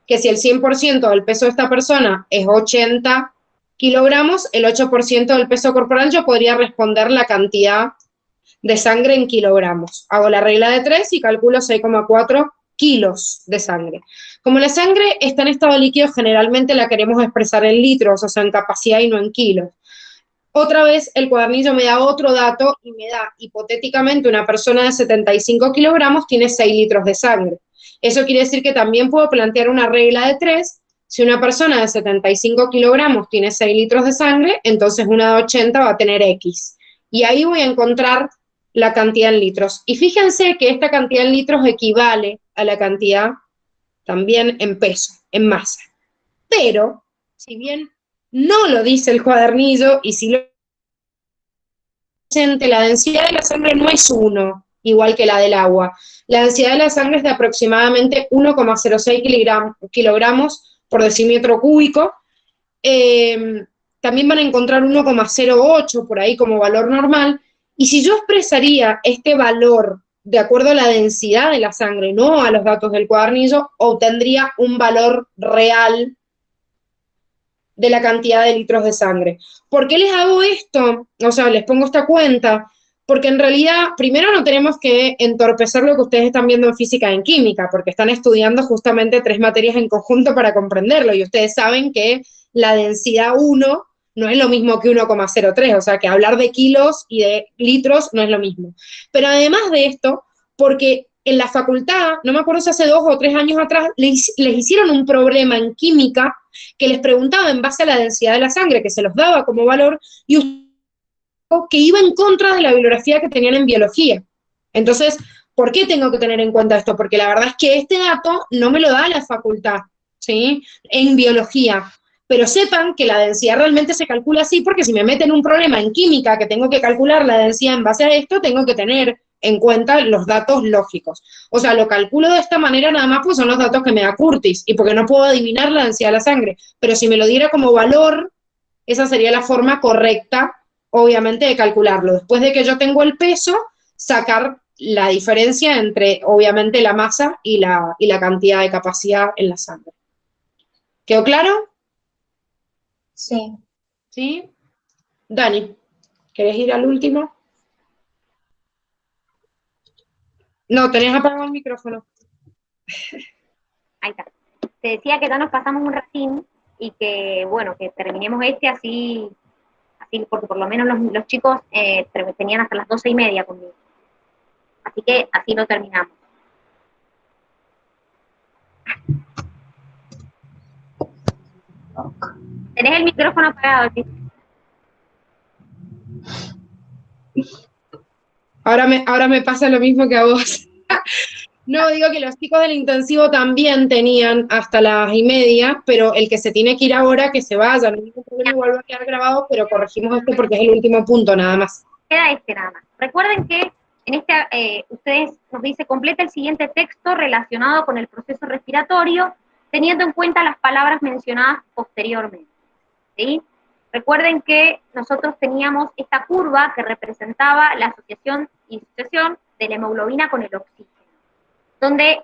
que si el 100% del peso de esta persona es 80 kilogramos, el 8% del peso corporal yo podría responder la cantidad de sangre en kilogramos. Hago la regla de 3 y calculo 6,4 kilos de sangre. Como la sangre está en estado líquido, generalmente la queremos expresar en litros, o sea, en capacidad y no en kilos. Otra vez el cuadernillo me da otro dato y me da, hipotéticamente, una persona de 75 kilogramos tiene 6 litros de sangre. Eso quiere decir que también puedo plantear una regla de 3. Si una persona de 75 kilogramos tiene 6 litros de sangre, entonces una de 80 va a tener X. Y ahí voy a encontrar la cantidad en litros. Y fíjense que esta cantidad en litros equivale a la cantidad también en peso, en masa. Pero, si bien no lo dice el cuadernillo, y si lo la densidad de la sangre no es 1, igual que la del agua. La densidad de la sangre es de aproximadamente 1,06 kilogramos por decímetro cúbico. También van a encontrar 1,08 por ahí como valor normal. Y si yo expresaría este valor de acuerdo a la densidad de la sangre, no a los datos del cuadernillo, obtendría un valor real de la cantidad de litros de sangre. ¿Por qué les hago esto? O sea, les pongo esta cuenta, porque en realidad, primero no tenemos que entorpecer lo que ustedes están viendo en física y en química, porque están estudiando justamente 3 materias en conjunto para comprenderlo, y ustedes saben que la densidad 1 no es lo mismo que 1,03, o sea, que hablar de kilos y de litros no es lo mismo. Pero además de esto, porque en la facultad, no me acuerdo si hace 2 o 3 años atrás, les hicieron un problema en química que les preguntaba en base a la densidad de la sangre, que se los daba como valor, y que iba en contra de la bibliografía que tenían en biología. Entonces, ¿por qué tengo que tener en cuenta esto? Porque la verdad es que este dato no me lo da la facultad, ¿sí? En biología. Pero sepan que la densidad realmente se calcula así, porque si me meten un problema en química que tengo que calcular la densidad en base a esto, tengo que tener en cuenta los datos lógicos. O sea, lo calculo de esta manera nada más, pues son los datos que me da Curtis, y porque no puedo adivinar la densidad de la sangre. Pero si me lo diera como valor, esa sería la forma correcta, obviamente, de calcularlo. Después de que yo tengo el peso, sacar la diferencia entre, obviamente, la masa y la cantidad de capacidad en la sangre. ¿Quedó claro? Sí. ¿Sí? Dani, ¿querés ir al último? No, tenés apagado el micrófono. Ahí está. Te decía que ya nos pasamos un ratín y que, bueno, que terminemos así, porque por lo menos los chicos tenían hasta las 12:30 conmigo. Así que así lo terminamos. Tenés el micrófono apagado, ¿sí? Ahora me pasa lo mismo que a vos. No, digo que los chicos del intensivo también tenían hasta las 1:30, pero el que se tiene que ir ahora, que se vaya, no hay ningún problema, igual va a quedar grabado, pero corregimos esto porque es el último punto nada más. Queda nada más. Recuerden que ustedes nos dice, completa el siguiente texto relacionado con el proceso respiratorio, teniendo en cuenta las palabras mencionadas posteriormente, ¿sí? Recuerden que nosotros teníamos esta curva que representaba la asociación y sucesión de la hemoglobina con el oxígeno, donde,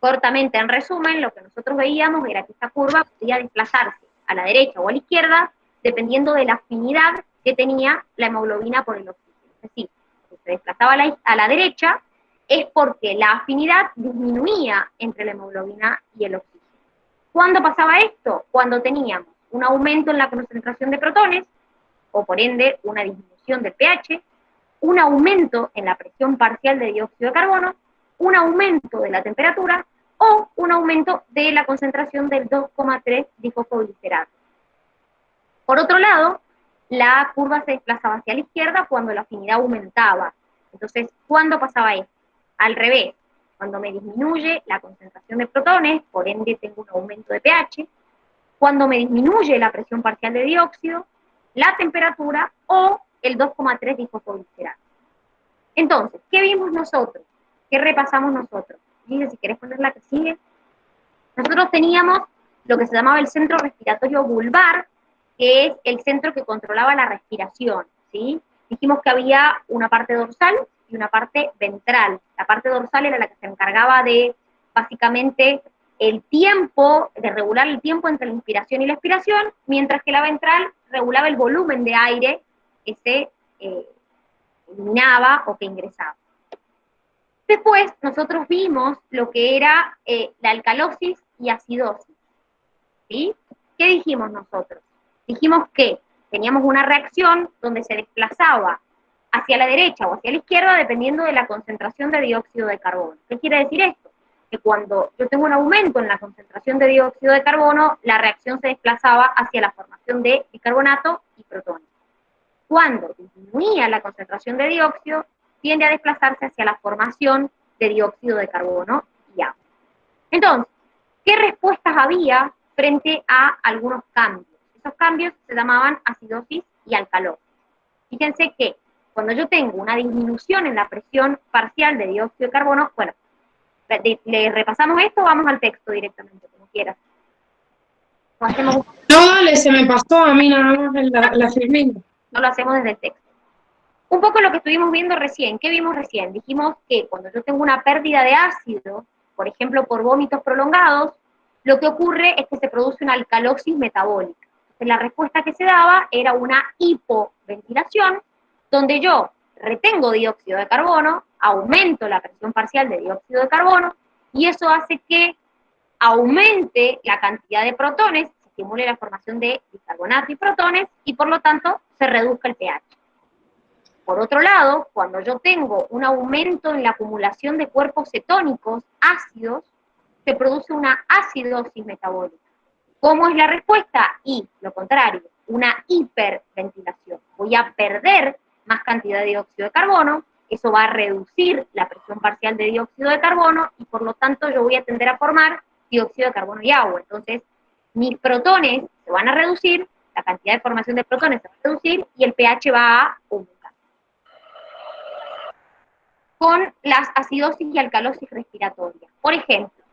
cortamente, en resumen, lo que nosotros veíamos era que esta curva podía desplazarse a la derecha o a la izquierda, dependiendo de la afinidad que tenía la hemoglobina por el oxígeno. Es decir, si se desplazaba a la derecha, es porque la afinidad disminuía entre la hemoglobina y el oxígeno. ¿Cuándo pasaba esto? Cuando teníamos un aumento en la concentración de protones, o por ende una disminución del pH, un aumento en la presión parcial de dióxido de carbono, un aumento de la temperatura o un aumento de la concentración del 2,3 difosfoglicerato. Por otro lado, la curva se desplazaba hacia la izquierda cuando la afinidad aumentaba. Entonces, ¿cuándo pasaba esto? Al revés, cuando me disminuye la concentración de protones, por ende tengo un aumento de pH, cuando me disminuye la presión parcial de dióxido, la temperatura o el 2,3 difosfoglicerato. Entonces, ¿qué vimos nosotros? ¿Qué repasamos nosotros? Dice, si querés poner la que sigue. Nosotros teníamos lo que se llamaba el centro respiratorio vulvar, que es el centro que controlaba la respiración, ¿sí? Dijimos que había una parte dorsal y una parte ventral. La parte dorsal era la que se encargaba de, básicamente, el tiempo, de regular el tiempo entre la inspiración y la expiración, mientras que la ventral regulaba el volumen de aire que se eliminaba o que ingresaba. Después nosotros vimos lo que era la alcalosis y acidosis, ¿sí? ¿Qué dijimos nosotros? Dijimos que teníamos una reacción donde se desplazaba hacia la derecha o hacia la izquierda dependiendo de la concentración de dióxido de carbono. ¿Qué quiere decir esto? Que cuando yo tengo un aumento en la concentración de dióxido de carbono, la reacción se desplazaba hacia la formación de bicarbonato y protones. Cuando disminuía la concentración de dióxido, tiende a desplazarse hacia la formación de dióxido de carbono y agua. Entonces, ¿qué respuestas había frente a algunos cambios? Esos cambios se llamaban acidosis y alcalosis. Fíjense que cuando yo tengo una disminución en la presión parcial de dióxido de carbono, bueno, ¿le repasamos esto o vamos al texto directamente, como quieras? ¿O hacemos? No, dale, se me pasó a mí nada más en la firmina. No lo hacemos desde el texto. Un poco lo que estuvimos viendo recién. ¿Qué vimos recién? Dijimos que cuando yo tengo una pérdida de ácido, por ejemplo, por vómitos prolongados, lo que ocurre es que se produce una alcalosis metabólica. Entonces, la respuesta que se daba era una hipoventilación, donde yo retengo dióxido de carbono, aumento la presión parcial de dióxido de carbono, y eso hace que aumente la cantidad de protones, se estimule la formación de bicarbonato y protones, y por lo tanto se reduzca el pH. Por otro lado, cuando yo tengo un aumento en la acumulación de cuerpos cetónicos ácidos, se produce una acidosis metabólica. ¿Cómo es la respuesta? Y lo contrario, una hiperventilación. Voy a perder más cantidad de dióxido de carbono, eso va a reducir la presión parcial de dióxido de carbono y por lo tanto yo voy a tender a formar dióxido de carbono y agua. Entonces, mis protones se van a reducir, la cantidad de formación de protones se va a reducir y el pH va a aumentar. Con las acidosis y alcalosis respiratorias. Por ejemplo,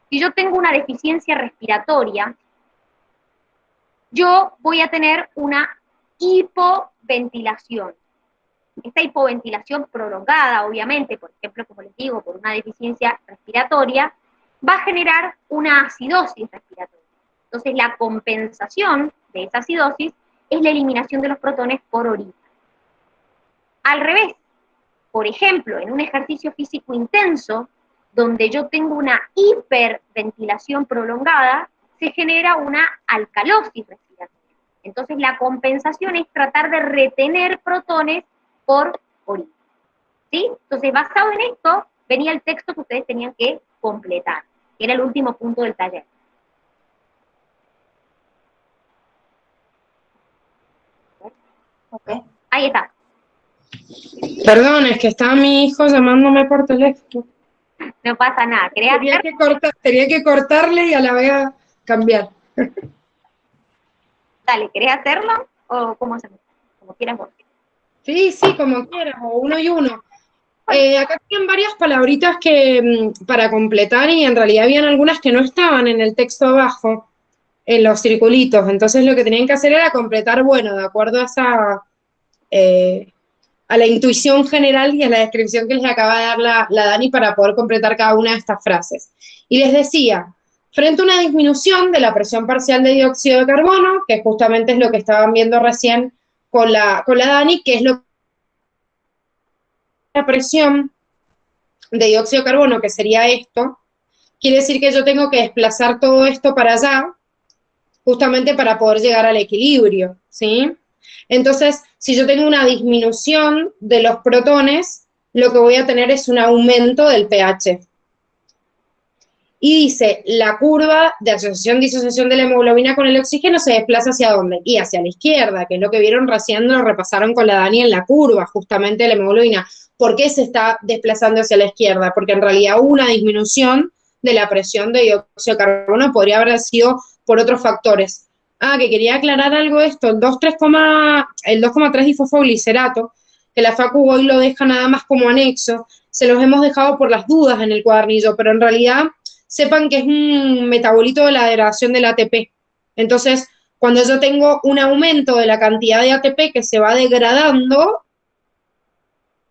si yo tengo una deficiencia respiratoria, yo voy a tener una hipoventilación. Esta hipoventilación prolongada, obviamente, por ejemplo, como les digo, por una deficiencia respiratoria, va a generar una acidosis respiratoria. Entonces, la compensación de esa acidosis es la eliminación de los protones por orina. Al revés, por ejemplo, en un ejercicio físico intenso, donde yo tengo una hiperventilación prolongada, se genera una alcalosis respiratoria. Entonces, la compensación es tratar de retener protones por orina. ¿Sí? Entonces, basado en esto, venía el texto que ustedes tenían que completar, que era el último punto del taller. Okay. Ahí está. Perdón, es que estaba mi hijo llamándome por teléfono. No pasa nada. Tenía que cortarle y a la vez cambiar. Dale, ¿querés hacerlo? ¿O cómo hacemos? Como quieras vos. Sí, como quieras, o uno y uno. Acá tienen varias palabritas que para completar y en realidad habían algunas que no estaban en el texto abajo, en los circulitos. Entonces lo que tenían que hacer era completar, bueno, de acuerdo a esa, a la intuición general y a la descripción que les acaba de dar la Dani para poder completar cada una de estas frases. Y les decía, frente a una disminución de la presión parcial de dióxido de carbono, que justamente es lo que estaban viendo recién con la Dani, que es lo que la presión de dióxido de carbono, que sería esto, quiere decir que yo tengo que desplazar todo esto para allá, justamente para poder llegar al equilibrio, ¿sí? Entonces, si yo tengo una disminución de los protones, lo que voy a tener es un aumento del pH. Y dice, la curva de asociación-disociación de la hemoglobina con el oxígeno se desplaza ¿hacia dónde? Y hacia la izquierda, que es lo que vieron recién, lo repasaron con la Dani en la curva, justamente de la hemoglobina. ¿Por qué se está desplazando hacia la izquierda? Porque en realidad hubo una disminución de la presión de dióxido de carbono, podría haber sido por otros factores. Que quería aclarar algo de esto, el 2,3 difosfoglicerato, que la Facu hoy lo deja nada más como anexo, se los hemos dejado por las dudas en el cuadernillo, pero en realidad sepan que es un metabolito de la degradación del ATP. Entonces, cuando yo tengo un aumento de la cantidad de ATP que se va degradando,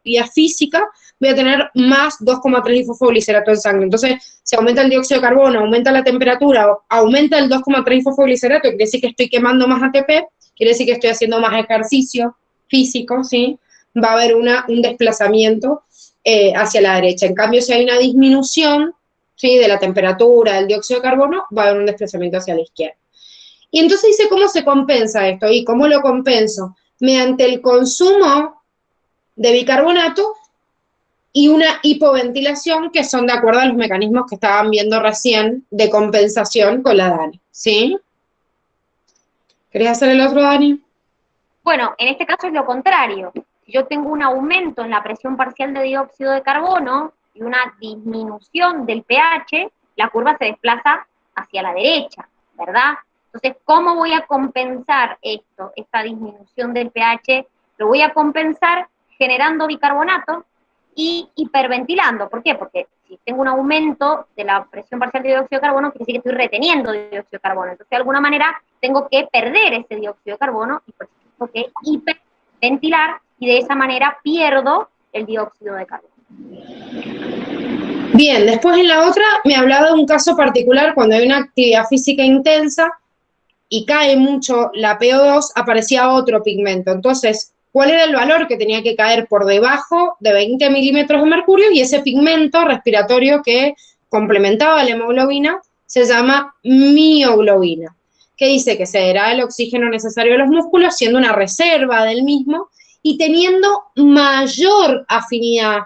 vía física, voy a tener más 2,3 difosfoglicerato en sangre. Entonces, si aumenta el dióxido de carbono, aumenta la temperatura, aumenta el 2,3 difosfoglicerato, quiere decir que estoy quemando más ATP, quiere decir que estoy haciendo más ejercicio físico, ¿sí? Va a haber un desplazamiento hacia la derecha. En cambio, si hay una disminución, ¿sí?, de la temperatura, del dióxido de carbono, va a haber un desplazamiento hacia la izquierda. Y entonces dice, ¿cómo se compensa esto? ¿Y cómo lo compenso? Mediante el consumo de bicarbonato y una hipoventilación, que son de acuerdo a los mecanismos que estaban viendo recién de compensación con la Dani, ¿sí? ¿Querés hacer el otro, Dani? Bueno, en este caso es lo contrario. Si yo tengo un aumento en la presión parcial de dióxido de carbono y una disminución del pH, la curva se desplaza hacia la derecha, ¿verdad? Entonces, ¿cómo voy a compensar esto, esta disminución del pH? Lo voy a compensar generando bicarbonato y hiperventilando. ¿Por qué? Porque si tengo un aumento de la presión parcial de dióxido de carbono, quiere decir que estoy reteniendo dióxido de carbono. Entonces, de alguna manera, tengo que perder ese dióxido de carbono y por eso tengo que hiperventilar y de esa manera pierdo el dióxido de carbono. Bien, después en la otra me hablaba de un caso particular cuando hay una actividad física intensa y cae mucho la PO2, aparecía otro pigmento. Entonces, ¿cuál era el valor que tenía que caer por debajo de 20 milímetros de mercurio? Y ese pigmento respiratorio que complementaba la hemoglobina se llama mioglobina, que dice que se degrada el oxígeno necesario a los músculos, siendo una reserva del mismo y teniendo mayor afinidad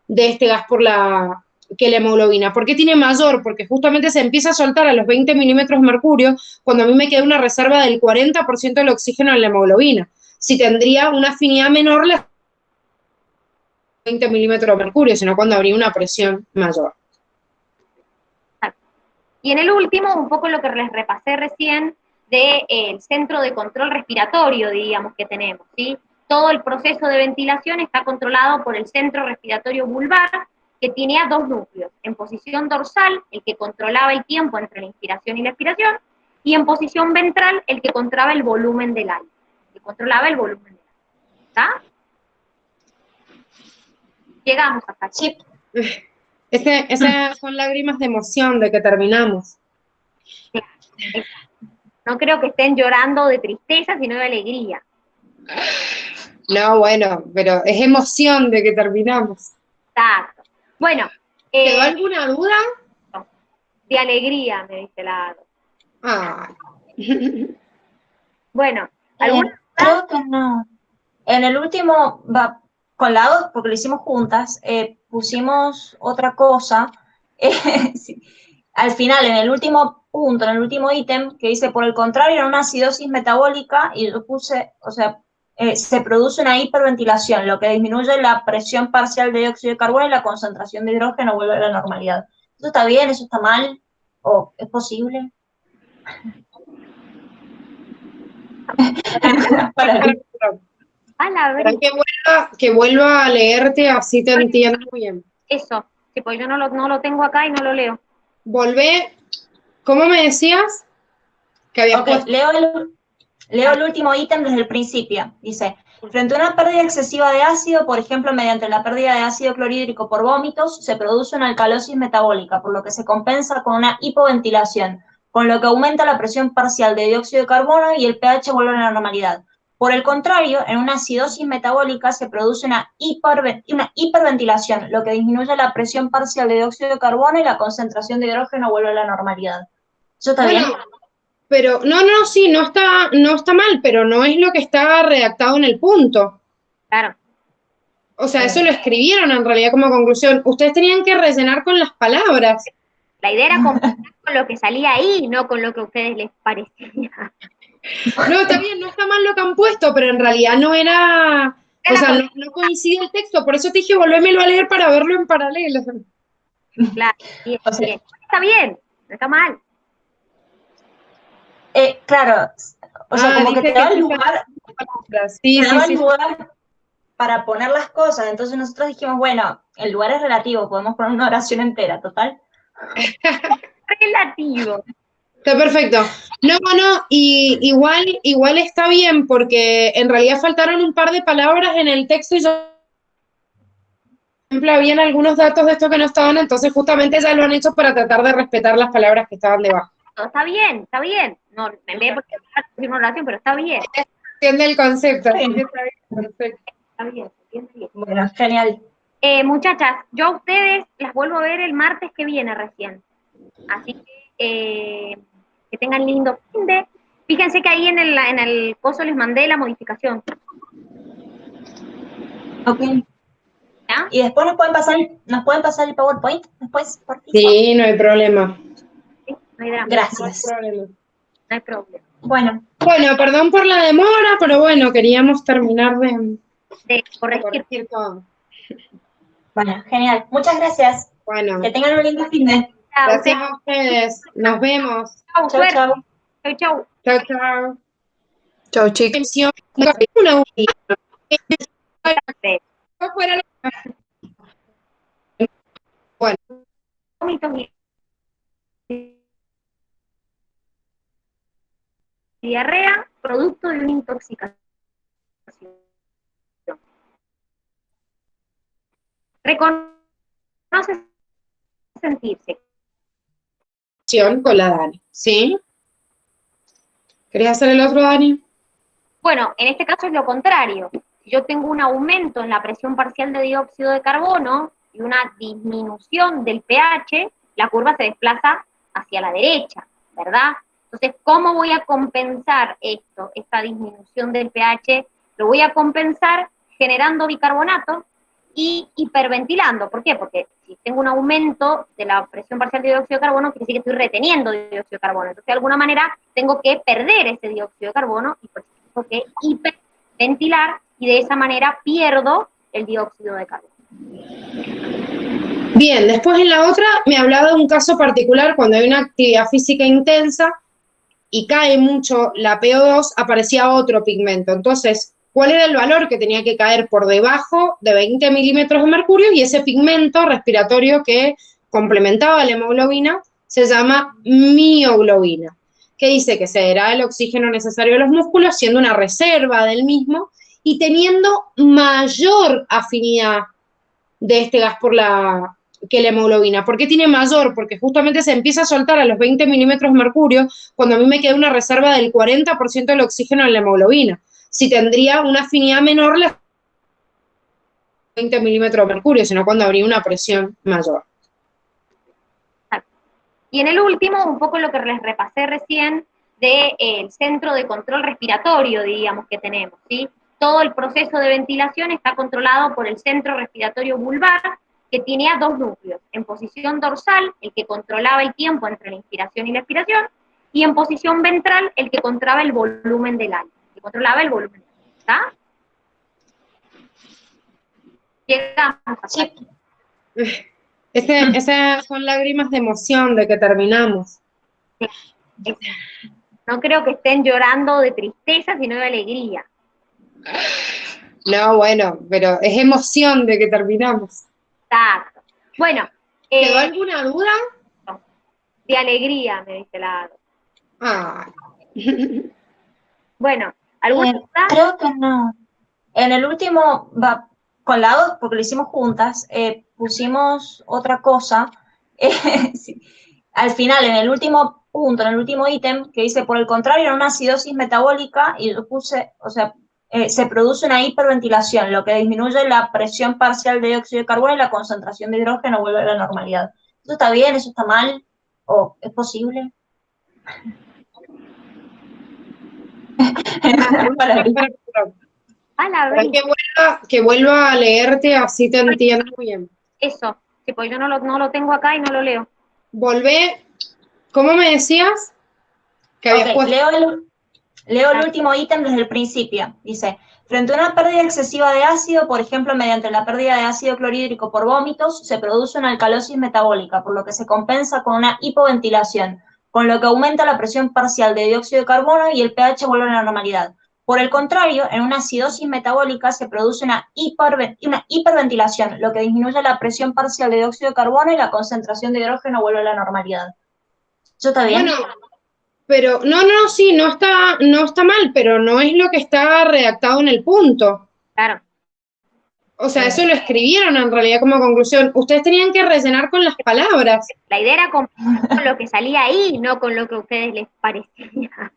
de este gas que la hemoglobina. ¿Por qué tiene mayor? Porque justamente se empieza a soltar a los 20 milímetros de mercurio cuando a mí me queda una reserva del 40% del oxígeno en la hemoglobina. Si tendría una afinidad menor, la 20 milímetros de mercurio, sino cuando habría una presión mayor. Y en el último, un poco lo que les repasé recién del centro de control respiratorio, diríamos, que tenemos, ¿sí? Todo el proceso de ventilación está controlado por el centro respiratorio vulvar, que tenía dos núcleos, en posición dorsal, el que controlaba el tiempo entre la inspiración y la expiración, y en posición ventral, el que controlaba el volumen del aire, ¿Está? Llegamos hasta aquí. Sí. Esas son lágrimas de emoción de que terminamos. No creo que estén llorando de tristeza, sino de alegría. No, bueno, pero es emoción de que terminamos. Exacto. Bueno. ¿Quedó alguna duda? De alegría, me dice la Bueno, ¿alguna creo que no. En el último, con la 2, porque lo hicimos juntas, pusimos otra cosa. Sí. Al final, en el último punto, en el último ítem, que dice, por el contrario, en una acidosis metabólica, y yo puse, o sea, se produce una hiperventilación, lo que disminuye la presión parcial de dióxido de carbono y la concentración de hidrógeno vuelve a la normalidad. ¿Eso está bien? ¿Eso está mal? ¿O es posible? A la vez. Qué bueno que vuelva a leerte, así te entiendo muy bien. Eso, sí, pues yo no lo tengo acá y no lo leo. Volvé, ¿cómo me decías? Que habías Ok, puesto. leo el último ítem desde el principio. Dice, frente a una pérdida excesiva de ácido, por ejemplo, mediante la pérdida de ácido clorhídrico por vómitos, se produce una alcalosis metabólica, por lo que se compensa con una hipoventilación, con lo que aumenta la presión parcial de dióxido de carbono y el pH vuelve a la normalidad. Por el contrario, en una acidosis metabólica se produce una hiperventilación, lo que disminuye la presión parcial de dióxido de carbono y la concentración de hidrógeno vuelve a la normalidad. ¿Eso está bien? Pero, no, sí, no está mal, pero no es lo que está redactado en el punto. Claro. O sea, eso lo escribieron en realidad como conclusión. Ustedes tenían que rellenar con las palabras. La idea era comparar con lo que salía ahí, no con lo que a ustedes les parecía. No, está bien, no está mal lo que han puesto, pero en realidad no era, o sea, no coincide el texto, por eso te dije volvémelo a leer para verlo en paralelo. Claro, bien, O sea, bien. Está bien, no está mal. claro, o sea, como que dice te da que el lugar, sí, te sí, daba el sí. lugar para poner las cosas. Entonces nosotros dijimos, bueno, el lugar es relativo, podemos poner una oración entera, total. Relativo. Está perfecto. No, y igual está bien, porque en realidad faltaron un par de palabras en el texto y yo, por ejemplo, habían algunos datos de esto que no estaban, entonces justamente ya lo han hecho para tratar de respetar las palabras que estaban debajo. Está bien, está bien. No, en vez de una oración, pero está bien. Entiende el concepto. Sí. Así que está bien, perfecto. Está bien, entiende bien. Bueno, genial. Muchachas, yo a ustedes las vuelvo a ver el martes que viene recién. Así que tengan lindo fin de. Fíjense que ahí en el coso les mandé la modificación. Ok. ¿Ya? Y después nos pueden pasar el PowerPoint después, por favor. Sí, no hay problema. Sí, no hay drama. Gracias. No hay problema. Bueno, Perdón por la demora, pero bueno, queríamos terminar de De corregir. corregir todo. bueno, genial. Muchas gracias. Bueno, Que tengan un lindo fin de. gracias a ustedes. Nos vemos. Chau, Chau, suerte. chau. Chau, chau. Chao, chao. Chau, chicos. Una Sí. fuera bueno, Vómitos y diarrea, producto de una intoxicación. Reconoce sentirse. con la Dani, ¿sí? ¿Querías hacer el otro, Dani? Bueno, en este caso es lo contrario. Si yo tengo un aumento en la presión parcial de dióxido de carbono y una disminución del pH, la curva se desplaza hacia la derecha, ¿verdad? Entonces, ¿cómo voy a compensar esto, esta disminución del pH? Lo voy a compensar generando bicarbonato y hiperventilando. ¿Por qué? Porque si tengo un aumento de la presión parcial de dióxido de carbono, quiere decir que estoy reteniendo dióxido de carbono. Entonces, de alguna manera, tengo que perder ese dióxido de carbono y por eso tengo que hiperventilar y de esa manera pierdo el dióxido de carbono. Bien, después en la otra me hablaba de un caso particular cuando hay una actividad física intensa y cae mucho la PO2, aparecía otro pigmento. Entonces, ¿cuál era el valor que tenía que caer por debajo de 20 milímetros de mercurio? Y ese pigmento respiratorio que complementaba la hemoglobina se llama mioglobina, que dice que se degrada el oxígeno necesario a los músculos, siendo una reserva del mismo y teniendo mayor afinidad de este gas que la hemoglobina. ¿Por qué tiene mayor? Porque justamente se empieza a soltar a los 20 milímetros de mercurio cuando a mí me queda una reserva del 40% del oxígeno en la hemoglobina. Si tendría una afinidad menor, la 20 milímetros de mercurio, sino cuando habría una presión mayor. Y en el último, un poco lo que les repasé recién del centro de control respiratorio, diríamos, que tenemos, ¿sí? Todo el proceso de ventilación está controlado por el centro respiratorio vulvar, que tenía dos núcleos, en posición dorsal, el que controlaba el tiempo entre la inspiración y la expiración, y en posición ventral, el que controlaba el volumen del aire, el que controlaba el volumen del aire, ¿está? Llegamos a Sí. Esas son lágrimas de emoción de que terminamos. No creo que estén llorando de tristeza, sino de alegría. No, bueno, pero es emoción de que terminamos. Exacto. Bueno, ¿Quedó alguna duda? de alegría, me dice la Ado. Ah. Bueno, ¿alguna duda? Creo que no. En el último, con la 2, porque lo hicimos juntas, pusimos otra cosa. Sí. Al final, en el último punto, en el último ítem, que dice, por el contrario, en una acidosis metabólica, y yo puse, o sea, se produce una hiperventilación, lo que disminuye la presión parcial de dióxido de carbono y la concentración de hidrógeno vuelve a la normalidad. ¿Eso está bien? ¿Eso está mal? ¿O es posible? A la Para brisa. que vuelva a leerte, así te entiendo bien. Eso, sí, pues yo no lo tengo acá y no lo leo. Volvé, ¿cómo me decías? Que habías Ok, puesto. leo el último ítem desde el principio. Dice, frente a una pérdida excesiva de ácido, por ejemplo, mediante la pérdida de ácido clorhídrico por vómitos, se produce una alcalosis metabólica, por lo que se compensa con una hipoventilación, con lo que aumenta la presión parcial de dióxido de carbono y el pH vuelve a la normalidad. Por el contrario, en una acidosis metabólica se produce una hiperventilación, lo que disminuye la presión parcial de dióxido de carbono y la concentración de hidrógeno vuelve a la normalidad. ¿Eso está bien? Bueno, pero no, sí, no está mal, pero no es lo que está redactado en el punto. Claro. O sea, eso lo escribieron en realidad como conclusión. Ustedes tenían que rellenar con las palabras. La idea era con lo que salía ahí, no con lo que a ustedes les parecía.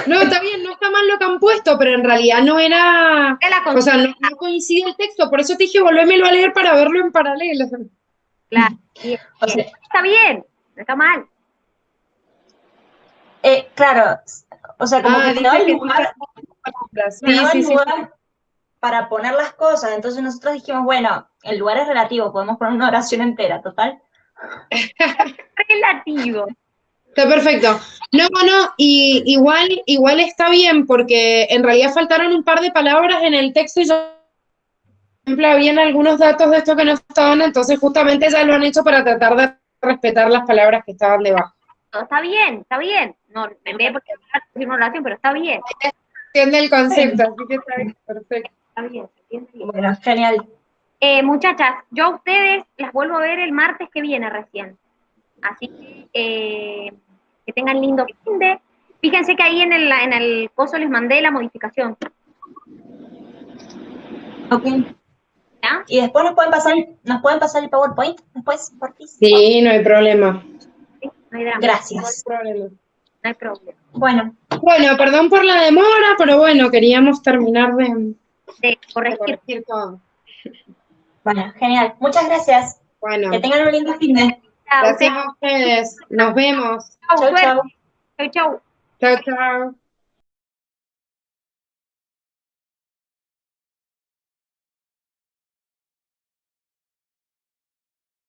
No, está bien, no está mal lo que han puesto, pero en realidad no era, o sea, no coincide el texto, por eso te dije volvémelo a leer para verlo en paralelo. Claro, bien, O sea, está bien, no está mal. claro, o sea, como que te daba dice el que lugar, te sí, daba el sí, sí. lugar para poner las cosas. Entonces nosotros dijimos, bueno, el lugar es relativo, podemos poner una oración entera, total. Relativo. Está perfecto. No, y igual está bien, porque en realidad faltaron un par de palabras en el texto y yo, por ejemplo, habían algunos datos de esto que no estaban, entonces justamente ya lo han hecho para tratar de respetar las palabras que estaban debajo. No, está bien, está bien. No, en vez de decir una oración, pero está bien. Entiende el concepto, así que está bien, perfecto. Está bien, se entiende bien. Bueno, genial. Muchachas, yo a ustedes las vuelvo a ver el martes que viene recién. Así que tengan lindo fin de. Fíjense que ahí en el coso les mandé la modificación. Ok. ¿Ya? Y después nos pueden pasar el PowerPoint después, por ti. Sí, no hay problema. Sí, no hay drama. Gracias. No hay problema. Bueno, perdón por la demora, pero bueno, queríamos terminar de Corregir. todo. Bueno, genial. Muchas gracias. Bueno, Que tengan un lindo fin de. Chao, gracias a ustedes. Nos vemos. chau, Chau, suerte. chau. Chau, chau. Chao, chao.